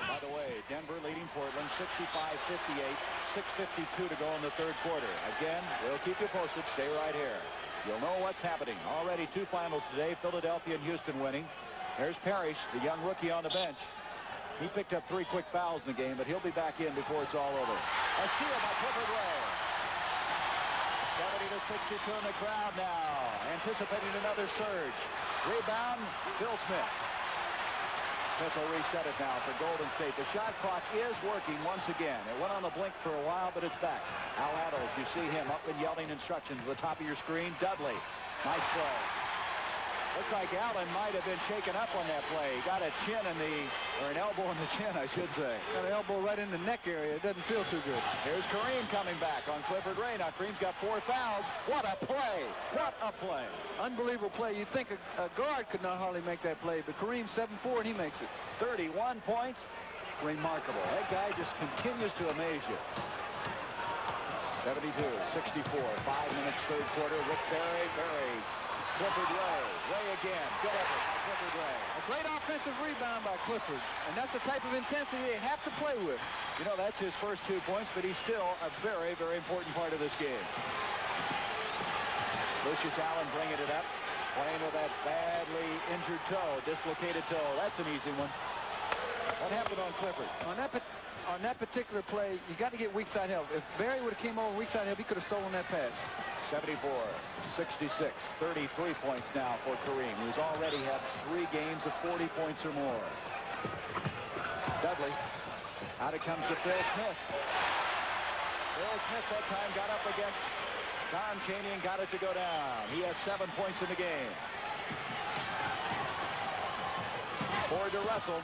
By the way, Denver leading Portland 65-58, 6:52 to go in the third quarter. Again, we'll keep you posted. Stay right here. You'll know what's happening. Already 2 finals today, Philadelphia and Houston winning. There's Parrish, the young rookie on the bench. He picked up 3 quick fouls in the game, but he'll be back in before it's all over. A steal by Clifford Ray. 70-62 in the crowd now, anticipating another surge. Rebound, Bill Smith. Smith will reset it now for Golden State. The shot clock is working once again. It went on the blink for a while, but it's back. Al Adams, you see him up and yelling instructions at the top of your screen. Dudley, nice play. Looks like Allen might have been shaken up on that play. He got a chin in the, or an elbow in the chin, I should say. Got an elbow right in the neck area. It doesn't feel too good. Here's Kareem coming back on Clifford Ray. Now Kareem's got 4 fouls. What a play! What a play! Unbelievable play. You'd think a guard could not hardly make that play, but Kareem 7-4 and he makes it. 31 points. Remarkable. That guy just continues to amaze you. 72-64. 5 minutes, third quarter. Rick Barry. Clifford Ray again. Good effort by Clifford Ray. A great offensive rebound by Clifford. And that's the type of intensity they have to play with. You know, that's his first 2 points, but he's still a very, very important part of this game. Lucius Allen bringing it up. Playing with that badly injured toe, dislocated toe. That's an easy one. What happened on Clifford? On that particular play, you got to get weak side help. If Barry would have came over weak side help, he could have stolen that pass. 74-66, 33 points now for Kareem, who's already had 3 games of 40 points or more. Dudley, out it comes to Phil Smith. Phil Smith that time got up against Don Chaney and got it to go down. He has 7 points in the game. Ford to Russell.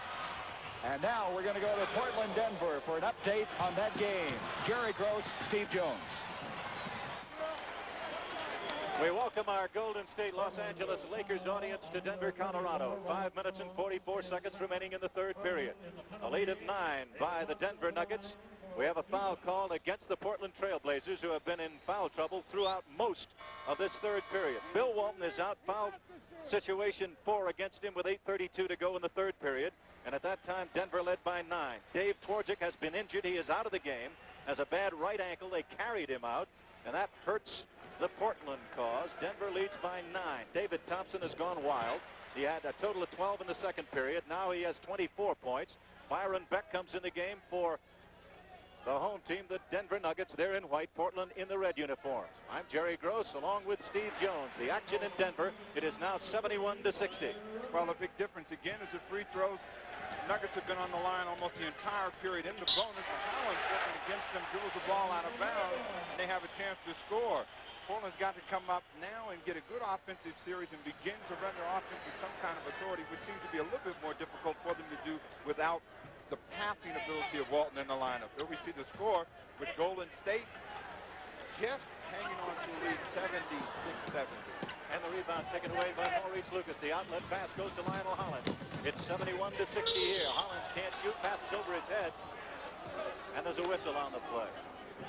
And now we're going to go to Portland, Denver for an update on that game. Jerry Gross, Steve Jones. We welcome our Golden State Los Angeles Lakers audience to Denver, Colorado. 5 minutes and 44 seconds remaining in the third period. A lead of 9 by the Denver Nuggets. We have a foul called against the Portland Trailblazers, who have been in foul trouble throughout most of this third period. Bill Walton is out. Foul situation 4 against him with 8:32 to go in the third period. And at that time, Denver led by 9. Dave Twardzik has been injured. He is out of the game. Has a bad right ankle. They carried him out, and that hurts the Portland cause. Denver leads by 9. David Thompson has gone wild. He had a total of 12 in the second period. Now he has 24 points. Byron Beck comes in the game for the home team, the Denver Nuggets. They're in white, Portland in the red uniforms. I'm Jerry Gross along with Steve Jones. The action in Denver. It is now 71-60. Well, the big difference again is the free throws. Nuggets have been on the line almost the entire period in the bonus. Collins working against them, dribbles the ball out of bounds, and they have a chance to score. Portland's got to come up now and get a good offensive series and begin to run their offense with some kind of authority, which seems to be a little bit more difficult for them to do without the passing ability of Walton in the lineup. Here we see the score with Golden State just hanging on to a lead 76-70. And the rebound taken away by Maurice Lucas. The outlet pass goes to Lionel Hollins. It's 71-60 here. Hollins can't shoot, passes over his head, and there's a whistle on the play.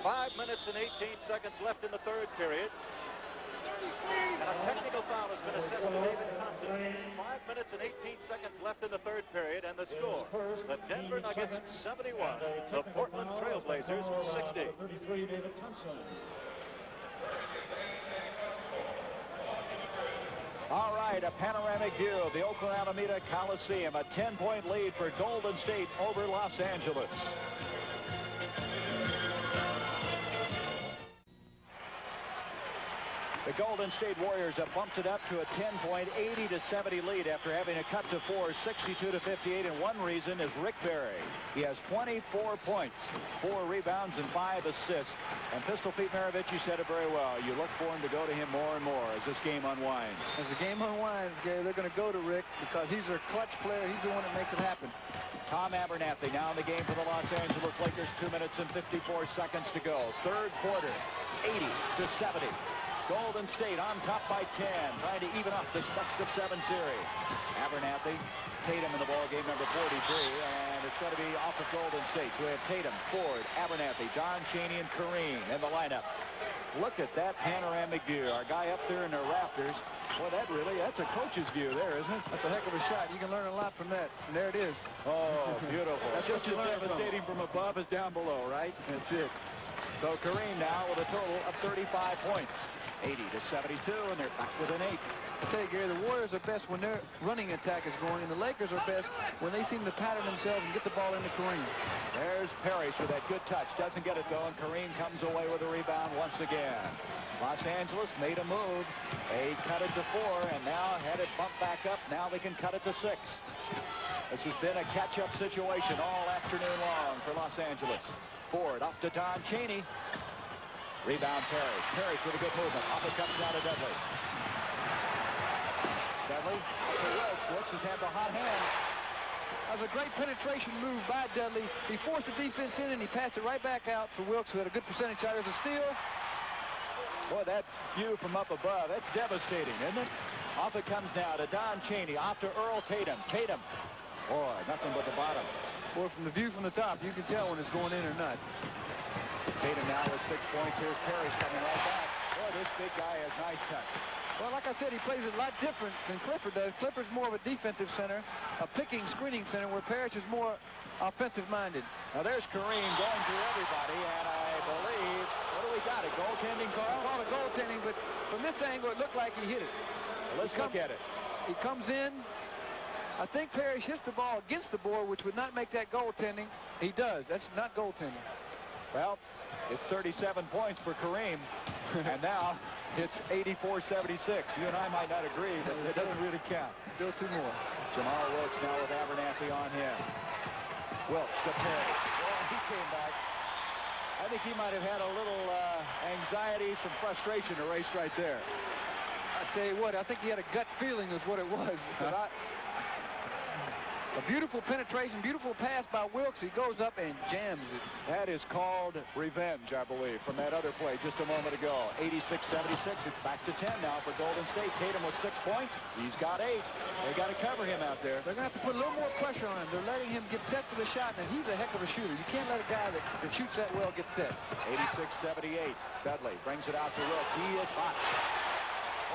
5 minutes and 18 seconds left in the third period. And a technical foul has been assessed to David Thompson. 5 minutes and 18 seconds left in the third period, and the score, the Denver Nuggets 71, the Portland Trailblazers 60. All right, a panoramic view of the Oakland Alameda Coliseum. A 10-point lead for Golden State over Los Angeles. The Golden State Warriors have bumped it up to a 10-point, 80-70 lead after having a cut to 4, 62-58, and one reason is Rick Barry. He has 24 points, 4 rebounds, and 5 assists. And Pistol Pete Maravich, you said it very well. You look for him to go to him more and more as this game unwinds. As the game unwinds, Gary, they're going to go to Rick because he's their clutch player. He's the one that makes it happen. Tom Abernathy now in the game for the Los Angeles Lakers. 2 minutes and 54 seconds to go. Third quarter, 80-70. Golden State on top by 10, trying to even up this best-of-7 series. Abernathy, Tatum in the ball game, number 43, and it's going to be off of Golden State. So we have Tatum, Ford, Abernathy, Don Chaney, and Kareem in the lineup. Look at that panoramic view. Our guy up there in the rafters. Boy, that's a coach's view there, isn't it? That's a heck of a shot. You can learn a lot from that. And there it is. Oh, beautiful. That's just what you learn devastating from above is down below, right? That's it. So Kareem now with a total of 35 points. 80-72, and they're back with an 8. I tell you, Gary, the Warriors are best when their running attack is going, and the Lakers are best when they seem to pattern themselves and get the ball into Kareem. There's Parrish with that good touch. Doesn't get it, though, and Kareem comes away with a rebound once again. Los Angeles made a move. They cut it to 4, and now had it bumped back up. Now they can cut it to 6. This has been a catch-up situation all afternoon long for Los Angeles. Ford off to Don Chaney. Rebound Parrish. Parrish with a good movement. Off it comes down to Dudley. Dudley to Wilkes. Wilkes has had the hot hand. That was a great penetration move by Dudley. He forced the defense in, and he passed it right back out for Wilkes, who had a good percentage shot. There's a steal. Boy, that view from up above, that's devastating, isn't it? Off it comes now to Don Chaney. Off to Earl Tatum. Tatum. Boy, nothing but the bottom. Boy, from the view from the top, you can tell when it's going in or not. Tatum now with 6 points. Here's Parrish coming right back. Boy, this big guy has nice touch. Well, like I said, he plays it a lot different than Clifford does. Clifford's more of a defensive center, a picking, screening center, where Parrish is more offensive-minded. Now, there's Kareem going through everybody, and I believe, what do we got, a goaltending call? Called a goaltending, but from this angle, it looked like he hit it. Well, let's look at it. He comes in. I think Parrish hits the ball against the board, which would not make that goaltending. He does. That's not goaltending. Well, it's 37 points for Kareem, and now it's 84-76. You and I might not agree, but it doesn't really count. Still 2 more. Jamal Wilkes now with Abernathy on him. Wilkes to Perry. Well, he came back. I think he might have had a little anxiety, some frustration erased right there. I tell you what, I think he had a gut feeling is what it was. Because a beautiful penetration, beautiful pass by Wilkes. He goes up and jams it. That is called revenge, I believe, from that other play just a moment ago. 86-76. It's back to 10 now for Golden State. Tatum with 6 points. He's got 8. They got to cover him out there. They're going to have to put a little more pressure on him. They're letting him get set for the shot, and he's a heck of a shooter. You can't let a guy that shoots that well get set. 86-78. Dudley brings it out to Wilkes. He is hot.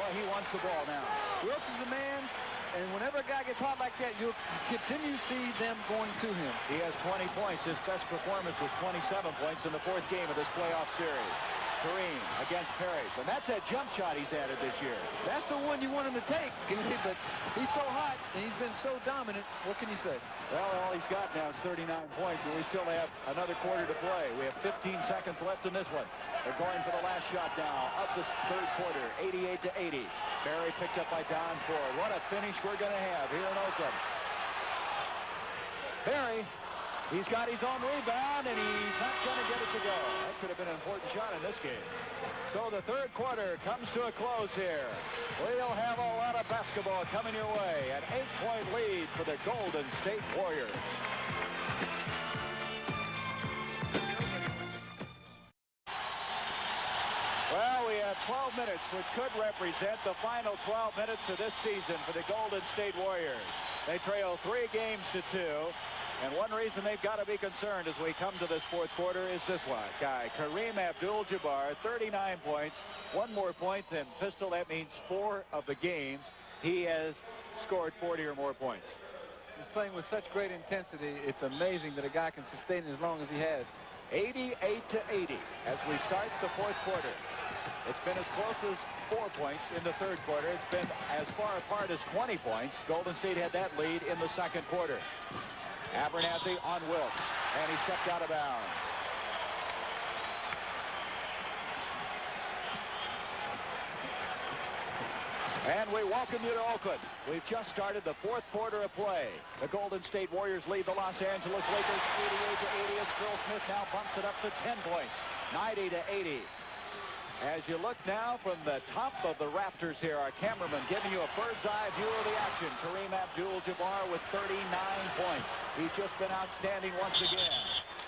Boy, he wants the ball now. Wilkes is the man. And whenever a guy gets hot like that, you'll continue to see them going to him. He has 20 points. His best performance was 27 points in the 4th game of this playoff series. Kareem against Parrish. And that's that jump shot he's added this year. That's the one you want him to take, but he's so hot and he's been so dominant. What can you say? Well, all he's got now is 39 points, and we still have another quarter to play. We have 15 seconds left in this one. They're going for the last shot now of the 3rd quarter, 88-80. Barry picked up by Don Ford. What a finish we're going to have here in Oakland. Barry, he's got his own rebound, and he's not going to get it to go. That could have been an important shot in this game. So the 3rd quarter comes to a close here. We'll have a lot of basketball coming your way. An 8-point lead for the Golden State Warriors. Well, we have 12 minutes, which could represent the final 12 minutes of this season for the Golden State Warriors. They trail 3 games to 2. And one reason they've got to be concerned as we come to this 4th quarter is this one guy, Kareem Abdul-Jabbar, 39 points, 1 more point than Pistol. That means 4 of the games he has scored 40 or more points. He's playing with such great intensity. It's amazing that a guy can sustain it as long as he has. 88-80 as we start the 4th quarter. It's been as close as 4 points in the 3rd quarter. It's been as far apart as 20 points. Golden State had that lead in the 2nd quarter. Abernathy on Wilkes, and he stepped out of bounds. And we welcome you to Oakland. We've just started the fourth quarter of play. The Golden State Warriors lead the Los Angeles Lakers 88-80 as Phil Smith now bumps it up to 10 points, 90-80. As you look now from the top of the Raptors here, our cameraman giving you a bird's eye view of the action. Kareem Abdul-Jabbar with 39 points. He's just been outstanding once again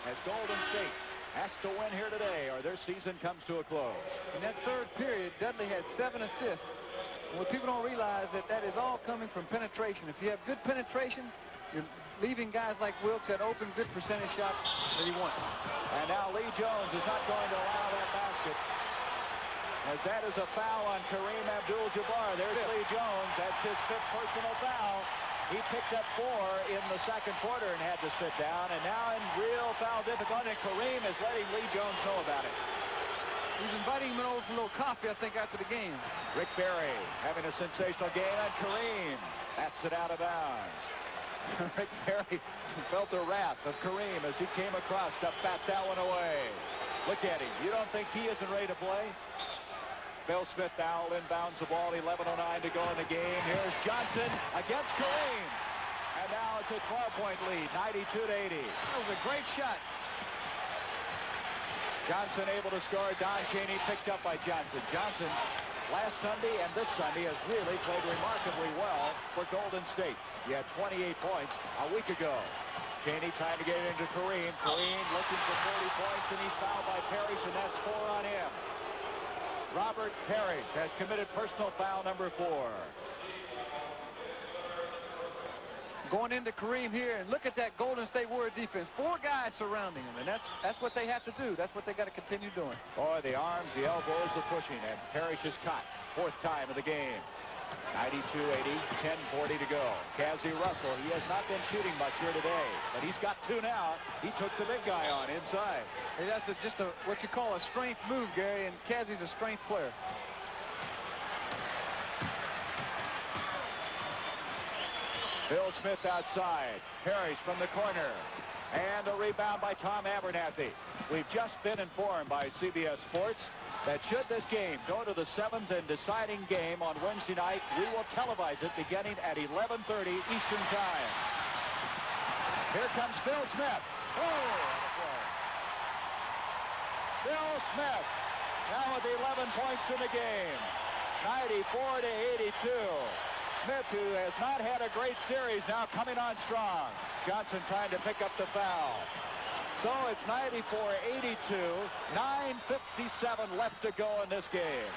as Golden State has to win here today or their season comes to a close. In that third period, Dudley had 7 assists. What people don't realize that is all coming from penetration. If you have good penetration, you're leaving guys like Wilkes at open, good percentage shot that he wants. And now Lee Jones is not going to allow that basket, as that is a foul on Kareem Abdul-Jabbar. There's Lee Jones. That's his 5th personal foul. He picked up 4 in the second quarter and had to sit down. And now in real foul difficulty, and Kareem is letting Lee Jones know about it. He's inviting him over for a little coffee, I think, after the game. Rick Barry having a sensational game on Kareem. That's it out of bounds. Rick Barry felt the wrath of Kareem as he came across to bat that one away. Look at him. You don't think he isn't ready to play? Phil Smith now inbounds the ball. 11:09 to go in the game. Here's Johnson against Kareem. And now it's a 12-point lead, 92-80. That was a great shot. Johnson able to score. Don Chaney picked up by Johnson. Johnson last Sunday and this Sunday has really played remarkably well for Golden State. He had 28 points a week ago. Chaney trying to get it into Kareem. Kareem looking for 30 points, and he's fouled by Parrish, and that's 4 on him. Robert Parrish has committed personal foul number 4. Going into Kareem here, and look at that Golden State Warrior defense. 4 guys surrounding him, and that's what they have to do. That's what they got to continue doing. Boy, the arms, the elbows, the pushing, and Parrish is caught. 4th time of the game. 92-80, 10:40 to go. Cassie Russell, he has not been shooting much here today, but he's got 2 now. He took the big guy on inside. Hey, that's just what you call a strength move, Gary, and Cassie's a strength player. Bill Smith outside. Parrish from the corner. And a rebound by Tom Abernathy. We've just been informed by CBS Sports that should this game go to the 7th and deciding game on Wednesday night, we will televise it beginning at 11:30 Eastern Time. Here comes Phil Smith. Oh! Phil Smith now with 11 points in the game. 94-82. Smith, who has not had a great series, now coming on strong. Johnson trying to pick up the foul. So it's 94-82, 9:57 left to go in this game.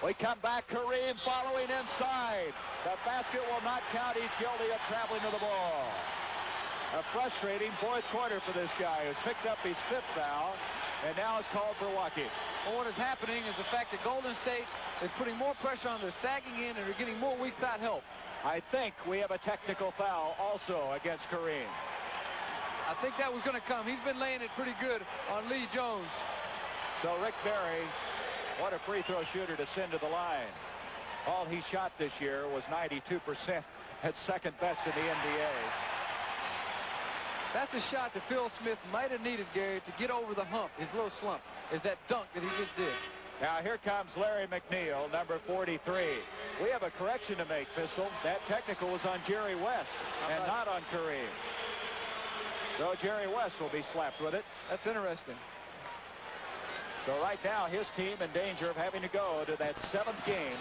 We come back, Kareem following inside. The basket will not count. He's guilty of traveling to the ball. A frustrating 4th quarter for this guy who's picked up his 5th foul, and now it's called for walking. Well, what is happening is the fact that Golden State is putting more pressure on. They're sagging in, and they're getting more weak side help. I think we have a technical foul also against Kareem. I think that was going to come. He's been laying it pretty good on Lee Jones. So Rick Barry, what a free throw shooter to send to the line. All he shot this year was 92%. That's 2nd best in the NBA. That's a shot that Phil Smith might have needed, Gary, to get over the hump, his little slump, is that dunk that he just did. Now here comes Larry McNeil, number 43. We have a correction to make, Pistol. That technical was on Jerry West and not on Kareem. So Jerry West will be slapped with it. That's interesting. So right now his team in danger of having to go to that 7th game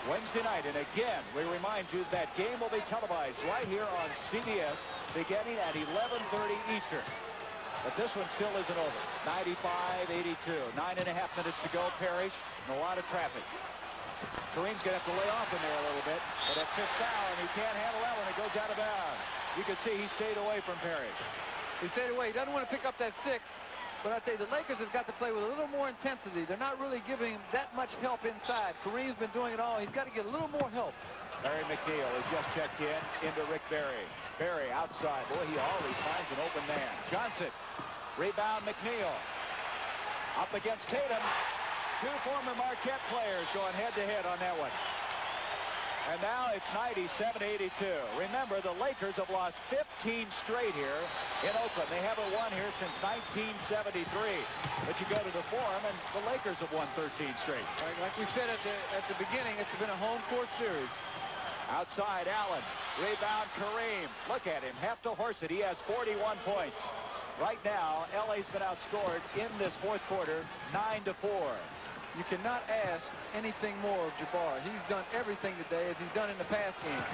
Wednesday night. And again, we remind you that game will be televised right here on CBS beginning at 11:30 Eastern. But this one still isn't over. 95-82. 9.5 minutes to go. Parrish and a lot of traffic. Kareem's going to have to lay off in there a little bit. But a 5th foul, and he can't handle that one. It goes out of bounds. You can see he stayed away from Parrish. He stayed away. He doesn't want to pick up that 6. But I tell you, the Lakers have got to play with a little more intensity. They're not really giving him that much help inside. Kareem's been doing it all. He's got to get a little more help. Larry McNeil has just checked in into Rick Barry. Barry outside. Boy, he always finds an open man. Johnson. Rebound McNeil. Up against Tatum. 2 former Marquette players going head-to-head on that one. And now it's 97-82. Remember, the Lakers have lost 15 straight here in Oakland. They haven't won here since 1973. But you go to the Forum, and the Lakers have won 13 straight. Like we said at the beginning, it's been a home court series. Outside, Allen. Rebound, Kareem. Look at him. Have to horse it. He has 41 points. Right now, LA's been outscored in this fourth quarter, 9-4. You cannot ask anything more of Jabbar. He's done everything today as he's done in the past game.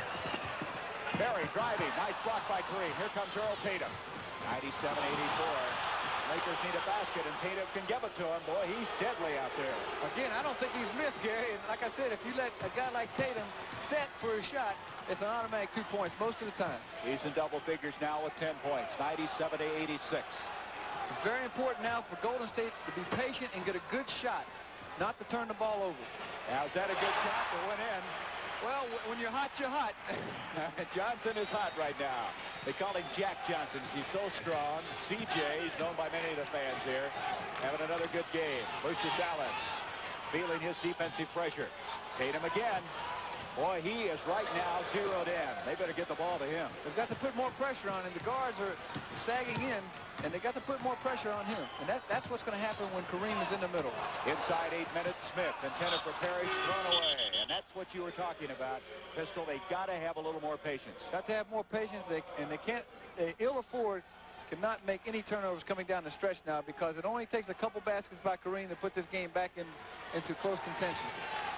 Barry driving. Nice block by Kareem. Here comes Earl Tatum. 97-84. Lakers need a basket, and Tatum can give it to him. Boy, he's deadly out there. Again, I don't think he's missed, Gary. And like I said, if you let a guy like Tatum set for a shot, it's an automatic 2 points most of the time. He's in double figures now with 10 points. 97-86. It's very important now for Golden State to be patient and get a good shot, not to turn the ball over. Now, is that a good shot that went in? Well, when you're hot, you're hot. Johnson is hot right now. They call him Jack Johnson. He's so strong. CJ, he's known by many of the fans here. Having another good game. Lucius Allen feeling his defensive pressure. Tatum again. Boy, he is right now zeroed in. They better get the ball to him. They've got to put more pressure on him. The guards are sagging in, and they got to put more pressure on him. And that's what's going to happen when Kareem is in the middle. Inside 8 minutes, Smith intended for Parrish, thrown away. And that's what you were talking about, Pistol. They got to have a little more patience. Got to have more patience, they ill afford cannot make any turnovers coming down the stretch now, because it only takes a couple baskets by Kareem to put this game back into close contention.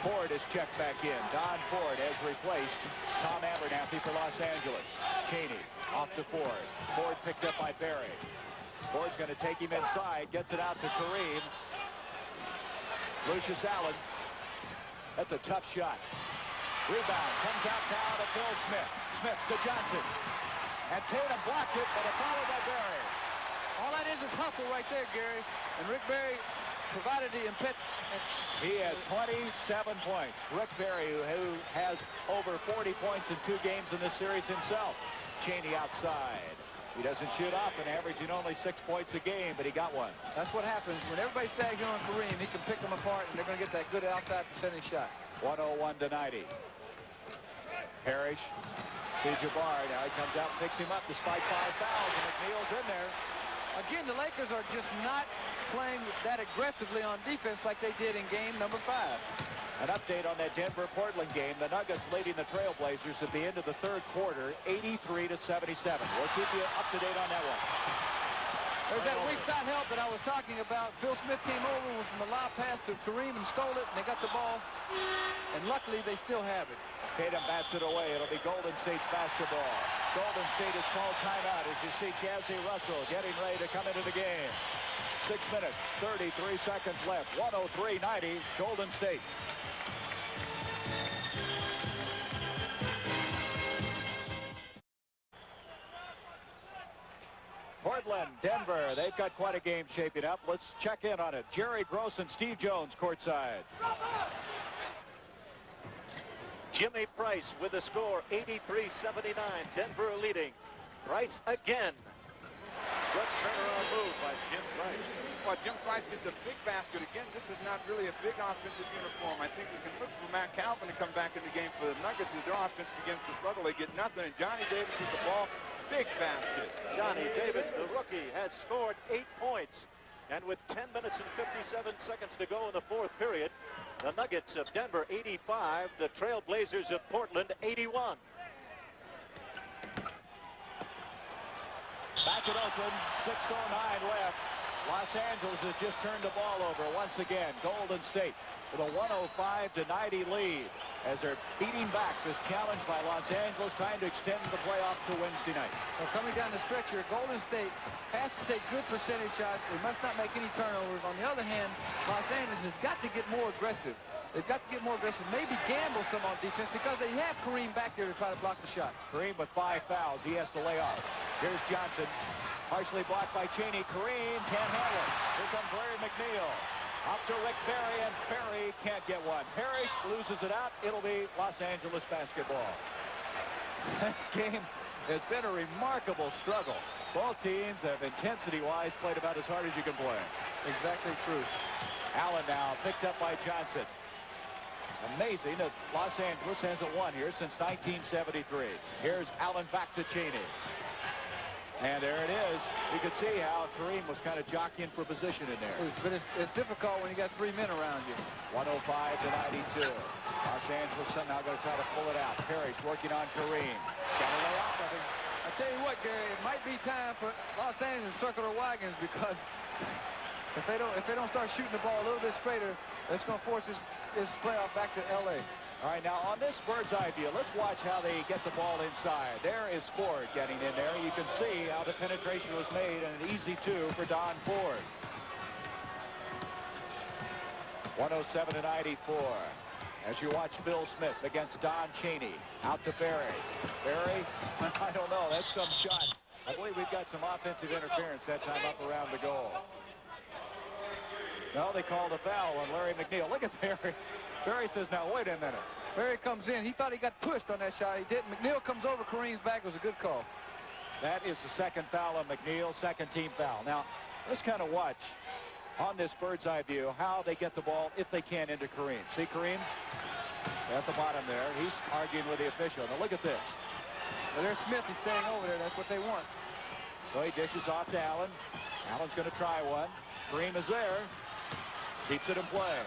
Ford is checked back in. Don Ford has replaced Tom Abernathy for Los Angeles. Cheney off to Ford. Ford picked up by Barry. Ford's going to take him inside, gets it out to Kareem. Lucius Allen. That's a tough shot. Rebound comes out now to Phil Smith. Smith to Johnson. And Tatum blocked it, but a foul by Barry. All that is hustle right there, Gary. And Rick Barry provided the impetus. He has 27 points. Rick Barry, who has over 40 points in 2 games in this series himself. Cheney outside. He doesn't shoot often, averaging only 6 points a game, but he got one. That's what happens. When everybody sags in on Kareem, he can pick them apart, and they're going to get that good outside percentage shot. 101-90. Parrish. See Jabbar. Now he comes out and picks him up despite 5 fouls, and McNeil's in there. Again, the Lakers are just not playing that aggressively on defense like they did in game number 5. An update on that Denver-Portland game. The Nuggets leading the Trailblazers at the end of the third quarter, 83-77. We'll keep you up to date on that one. There's that weak side help that I was talking about. Phil Smith came over with from a lob pass to Kareem and stole it, and they got the ball. And luckily, they still have it. Tatum bats it away. It'll be Golden State's basketball. Golden State has called timeout as you see Jazzy Russell getting ready to come into the game. 6 minutes, 33 seconds left. 103-90, Golden State. Portland, Denver, they've got quite a game shaping up. Let's check in on it. Jerry Gross and Steve Jones courtside. Jimmy Price with the score, 83-79. Denver leading. Price again. Good turnaround move by Jim Price. Well, Jim Price gets a big basket again. This is not really a big offensive uniform. I think we can look for Matt Calvin to come back in the game for the Nuggets as their offense begins to struggle. They get nothing, and Johnny Davis with the ball. Big basket. Johnny Davis, the rookie, has scored 8 points. And with 10 minutes and 57 seconds to go in the fourth period, the Nuggets of Denver 85, the Trailblazers of Portland 81. Back at Oakland, 6:09 left. Los Angeles has just turned the ball over once again. Golden State with a 105-90 lead as they're beating back this challenge by Los Angeles, trying to extend the playoff to Wednesday night. Well, coming down the stretch here, Golden State has to take good percentage shots. They must not make any turnovers. On the other hand, Los Angeles has got to get more aggressive. They've got to get more aggressive, maybe gamble some on defense, because they have Kareem back there to try to block the shots. Kareem with 5 fouls. He has to lay off. Here's Johnson. Partially blocked by Cheney. Kareem can't handle it. Here comes Larry McNeil. Up to Rick Barry, and Barry can't get one. Parrish loses it out. It'll be Los Angeles basketball. This game has been a remarkable struggle. Both teams have, intensity-wise, played about as hard as you can play. Exactly true. Allen now picked up by Johnson. Amazing that Los Angeles hasn't won here since 1973. Here's Allen back to Cheney. And there it is. You could see how Kareem was kind of jockeying for position in there. But it's difficult when you got 3 men around you. 105 to 92. Los Angeles somehow going to try to pull it out. Parrish working on Kareem. Got to lay off of him. I tell you what, Gary, it might be time for Los Angeles to circle their wagons, because if they don't start shooting the ball a little bit straighter, it's going to force this playoff back to L.A. All right, now on this bird's eye view, let's watch how they get the ball inside. There is Ford getting in there. You can see how the penetration was made, and an easy 2 for Don Ford. 107 to 94. As you watch Phil Smith against Don Cheney. Out to Barry. Barry, I don't know, that's some shot. I believe we've got some offensive interference that time up around the goal. No, they called a foul on Larry McNeil. Look at Barry. Barry says, now, wait a minute. Barry comes in. He thought he got pushed on that shot. He didn't. McNeil comes over Kareem's back. It was a good call. That is the second foul on McNeil, second team foul. Now, let's kind of watch on this bird's eye view how they get the ball, if they can, into Kareem. See Kareem at the bottom there. He's arguing with the official. Now, look at this. Well, there's Smith. He's staying over there. That's what they want. So he dishes off to Allen. Allen's going to try one. Kareem is there. Keeps it in play.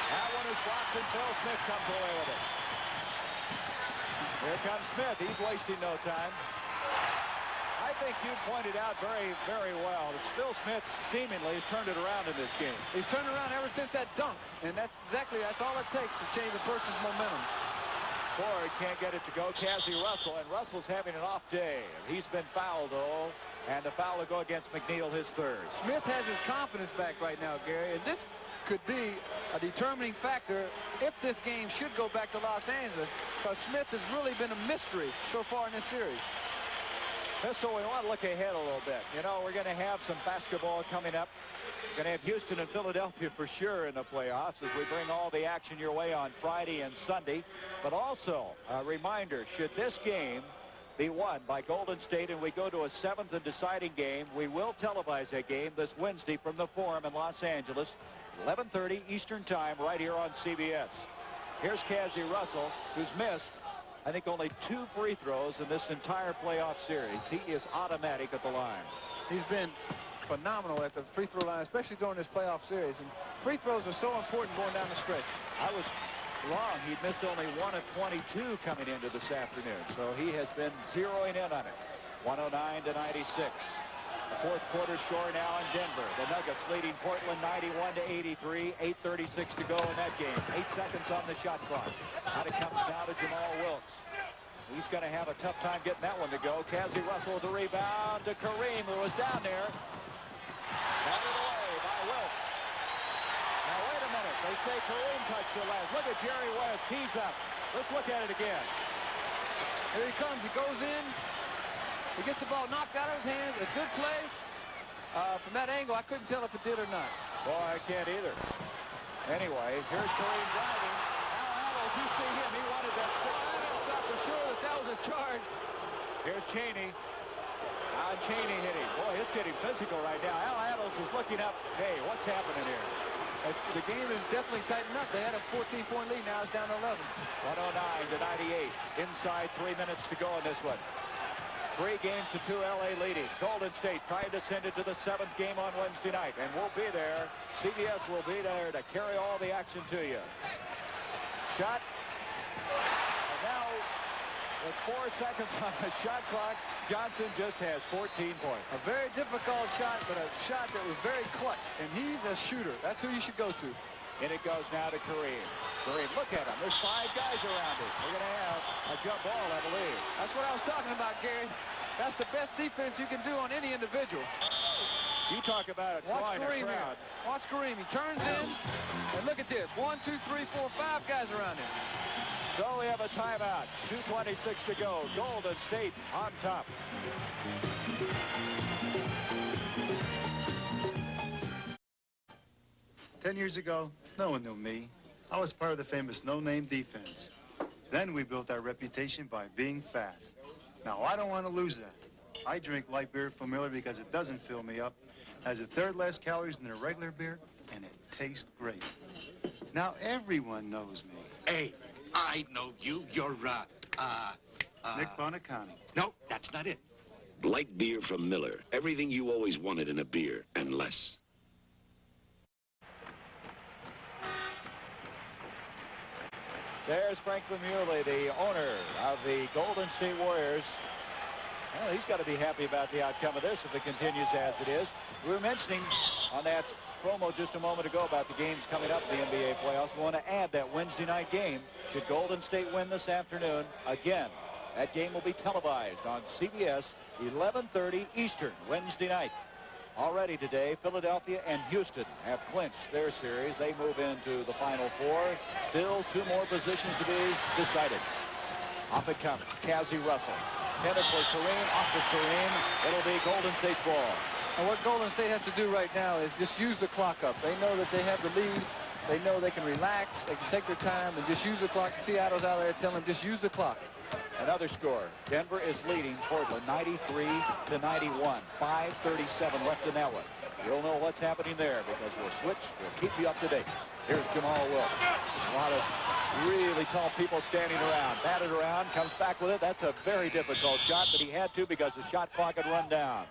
That one is blocked, and Phil Smith comes away with it. Here comes Smith. He's wasting no time. I think you pointed out very, very well that Phil Smith seemingly has turned it around in this game. He's turned around ever since that dunk, and that's all it takes to change a person's momentum. Ford can't get it to go. Cassie Russell, and Russell's having an off day. He's been fouled, though, and the foul will go against McNeil, his third. Smith has his confidence back right now, Gary, and this could be a determining factor if this game should go back to Los Angeles, because Smith has really been a mystery so far in this series. So we want to look ahead a little bit. You know, we're going to have some basketball coming up. We're going to have Houston and Philadelphia for sure in the playoffs as we bring all the action your way on Friday and Sunday. But also, a reminder, should this game be won by Golden State and we go to a 7th and deciding game, we will televise that game this Wednesday from the Forum in Los Angeles, 11:30 Eastern Time, right here on CBS. Here's Cassie Russell, who's missed, I think, only 2 free throws in this entire playoff series. He is automatic at the line. He's been phenomenal at the free throw line, especially during this playoff series. And free throws are so important going down the stretch. I was wrong. He'd missed only 1 of 22 coming into this afternoon, so he has been zeroing in on it. 109 to 96. The fourth quarter score now in Denver. The Nuggets leading Portland 91 to 83. 8:36 to go in that game. 8 seconds on the shot clock. Now it comes now to Jamal Wilkes. He's going to have a tough time getting that one to go. Cassie Russell with the rebound to Kareem, who was down there. Batted away by Wilkes. Now wait a minute. They say Kareem touched the last. Look at Jerry West. He's up. Let's look at it again. Here he comes. He goes in. He gets the ball knocked out of his hands. A good play. From that angle, I couldn't tell if it did or not. Boy, I can't either. Anyway, here's Kareem driving. Al Adams, you see him. He wanted that. I thought for sure that was a charge. Here's Cheney. Cheney hitting. Boy, it's getting physical right now. Al Adams is looking up. Hey, what's happening here? The game is definitely tightened up. They had a 14-point lead. Now it's down to 11. 109 to 98. Inside 3 minutes to go in this one. 3 games to 2 LA leading. Golden State trying to send it to the 7th game on Wednesday night. And we'll be there. CBS will be there to carry all the action to you. Shot. And now, with 4 seconds on the shot clock, Johnson just has 14 points. A very difficult shot, but a shot that was very clutch. And he's a shooter. That's who you should go to. And it goes now to Kareem. Kareem, look at him. There's 5 guys around him. We're going to have a jump ball, I believe. That's what I was talking about, Gary. That's the best defense you can do on any individual. You talk about it. Watch Kareem here. Watch Kareem. He turns in. And look at this. 1, 2, 3, 4, 5 guys around him. So we have a timeout. 2:26 to go. Golden State on top. Ten years ago, no one knew me. I was part of the famous no-name defense. Then we built our reputation by being fast. Now, I don't want to lose that. I drink light beer from Miller because it doesn't fill me up, has a third less calories than a regular beer, and it tastes great. Now everyone knows me. Hey, I know you. You're, Nick Bonacani. No, that's not it. Light beer from Miller. Everything you always wanted in a beer, and less. There's Frank Muley, the owner of the Golden State Warriors. Well, he's got to be happy about the outcome of this if it continues as it is. We were mentioning on that promo just a moment ago about the games coming up in the NBA playoffs. We want to add that Wednesday night game. Should Golden State win this afternoon, again, that game will be televised on CBS, 11:30 Eastern, Wednesday night. Already today, Philadelphia and Houston have clinched their series. They move into the Final Four. Still 2 more positions to be decided. Off it comes, Cassie Russell. Headed for Kareem, off to Kareem. It'll be Golden State's ball. And what Golden State has to do right now is just use the clock up. They know that they have the lead. They know they can relax. They can take their time and just use the clock. Seattle's out there telling them just use the clock. Another score. Denver is leading Portland 93-91. 5:37 left in that one. You'll know what's happening there because we'll switch. We'll keep you up to date. Here's Jamal Wilkes. A lot of really tall people standing around. Batted around, comes back with it. That's a very difficult shot, but he had to because the shot clock had run down.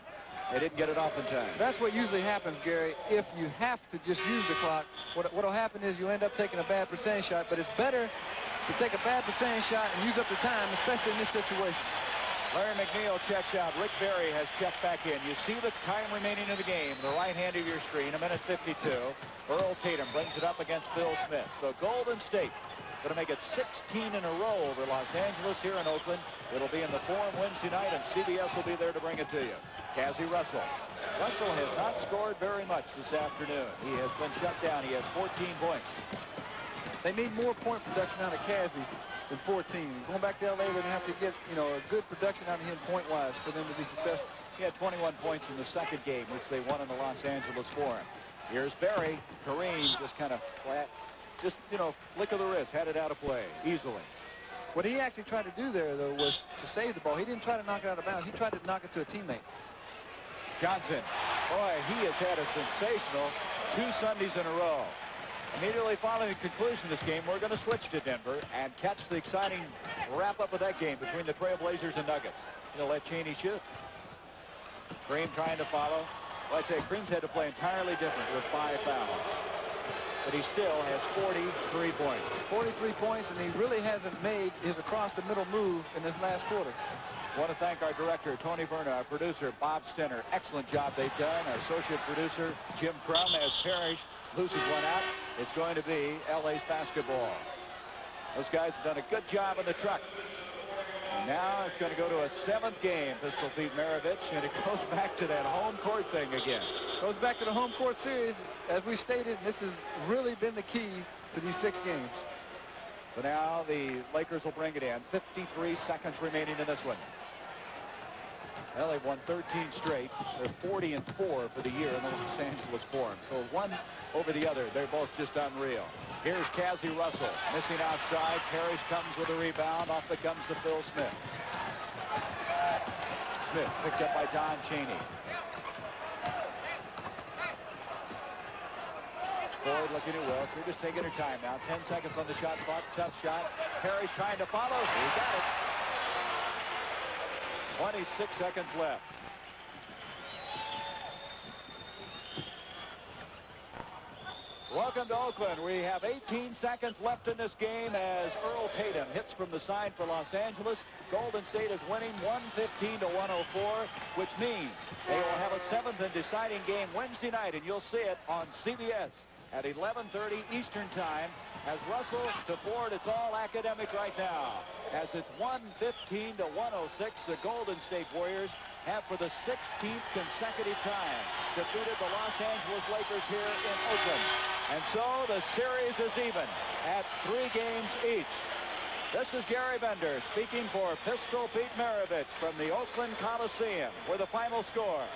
They didn't get it off in time. That's what usually happens, Gary. If you have to just use the clock, what'll happen is you end up taking a bad percentage shot, but it's better to take a bad percentage shot and use up the time, especially in this situation. Larry McNeil checks out. Rick Barry has checked back in. You see the time remaining in the game, the right hand of your screen, 1:52. Earl Tatum brings it up against Bill Smith. So Golden State going to make it 16 in a row over Los Angeles here in Oakland. It'll be in the Forum Wednesday night, and CBS will be there to bring it to you. Cassie Russell. Russell has not scored very much this afternoon. He has been shut down. He has 14 points. They need more point production out of Cassie than 14. Going back to L.A., they're going to have to get, a good production out of him point-wise for them to be successful. He had 21 points in the second game, which they won in the Los Angeles Forum. Here's Barry. Kareem just kind of flat. Just, flick of the wrist, had it out of play easily. What he actually tried to do there, though, was to save the ball. He didn't try to knock it out of bounds. He tried to knock it to a teammate. Johnson. Boy, he has had a sensational 2 Sundays in a row. Immediately following the conclusion of this game, we're going to switch to Denver and catch the exciting wrap-up of that game between the Trailblazers and Nuggets. He'll let Cheney shoot. Kareem trying to follow. Well, I say Kareem's had to play entirely different with 5 fouls. But he still has 43 points. 43 points, and he really hasn't made his across-the-middle move in this last quarter. I want to thank our director, Tony Verna, our producer, Bob Stenner. Excellent job they've done. Our associate producer, Jim Crum, as Parrish loses one out. It's going to be LA's basketball. Those guys have done a good job in the truck. And now it's going to go to a 7th game, Pistol Pete Maravich, and it goes back to that home court thing again. Goes back to the home court series. As we stated, this has really been the key to these 6 games. So now the Lakers will bring it in. 53 seconds remaining in this one. Well, they've won 13 straight. They're 40-4 for the year in the Los Angeles Forum. So one over the other. They're both just unreal. Here's Cassie Russell missing outside. Parrish comes with a rebound. Off it comes to Phil Smith. Smith picked up by Don Cheney. Ford looking at Wilkes. They're just taking their time now. 10 seconds on the shot clock. Tough shot. Parrish trying to follow. He got it. 26 seconds left. Welcome to Oakland. We have 18 seconds left in this game as Earl Tatum hits from the side for Los Angeles. Golden State is winning 115-104, which means they will have a 7th and deciding game Wednesday night, and you'll see it on CBS at 11:30 Eastern Time. As Russell to Ford, it's all academic right now. As it's 115-106, the Golden State Warriors have for the 16th consecutive time defeated the Los Angeles Lakers here in Oakland. And so the series is even at 3 games each. This is Gary Bender speaking for Pistol Pete Maravich from the Oakland Coliseum with the final score.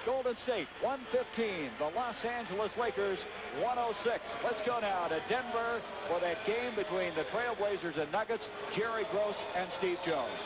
Golden State 115, the Los Angeles Lakers 106. Let's go now to Denver for that game between the Trailblazers and Nuggets, Jerry Gross and Steve Jones.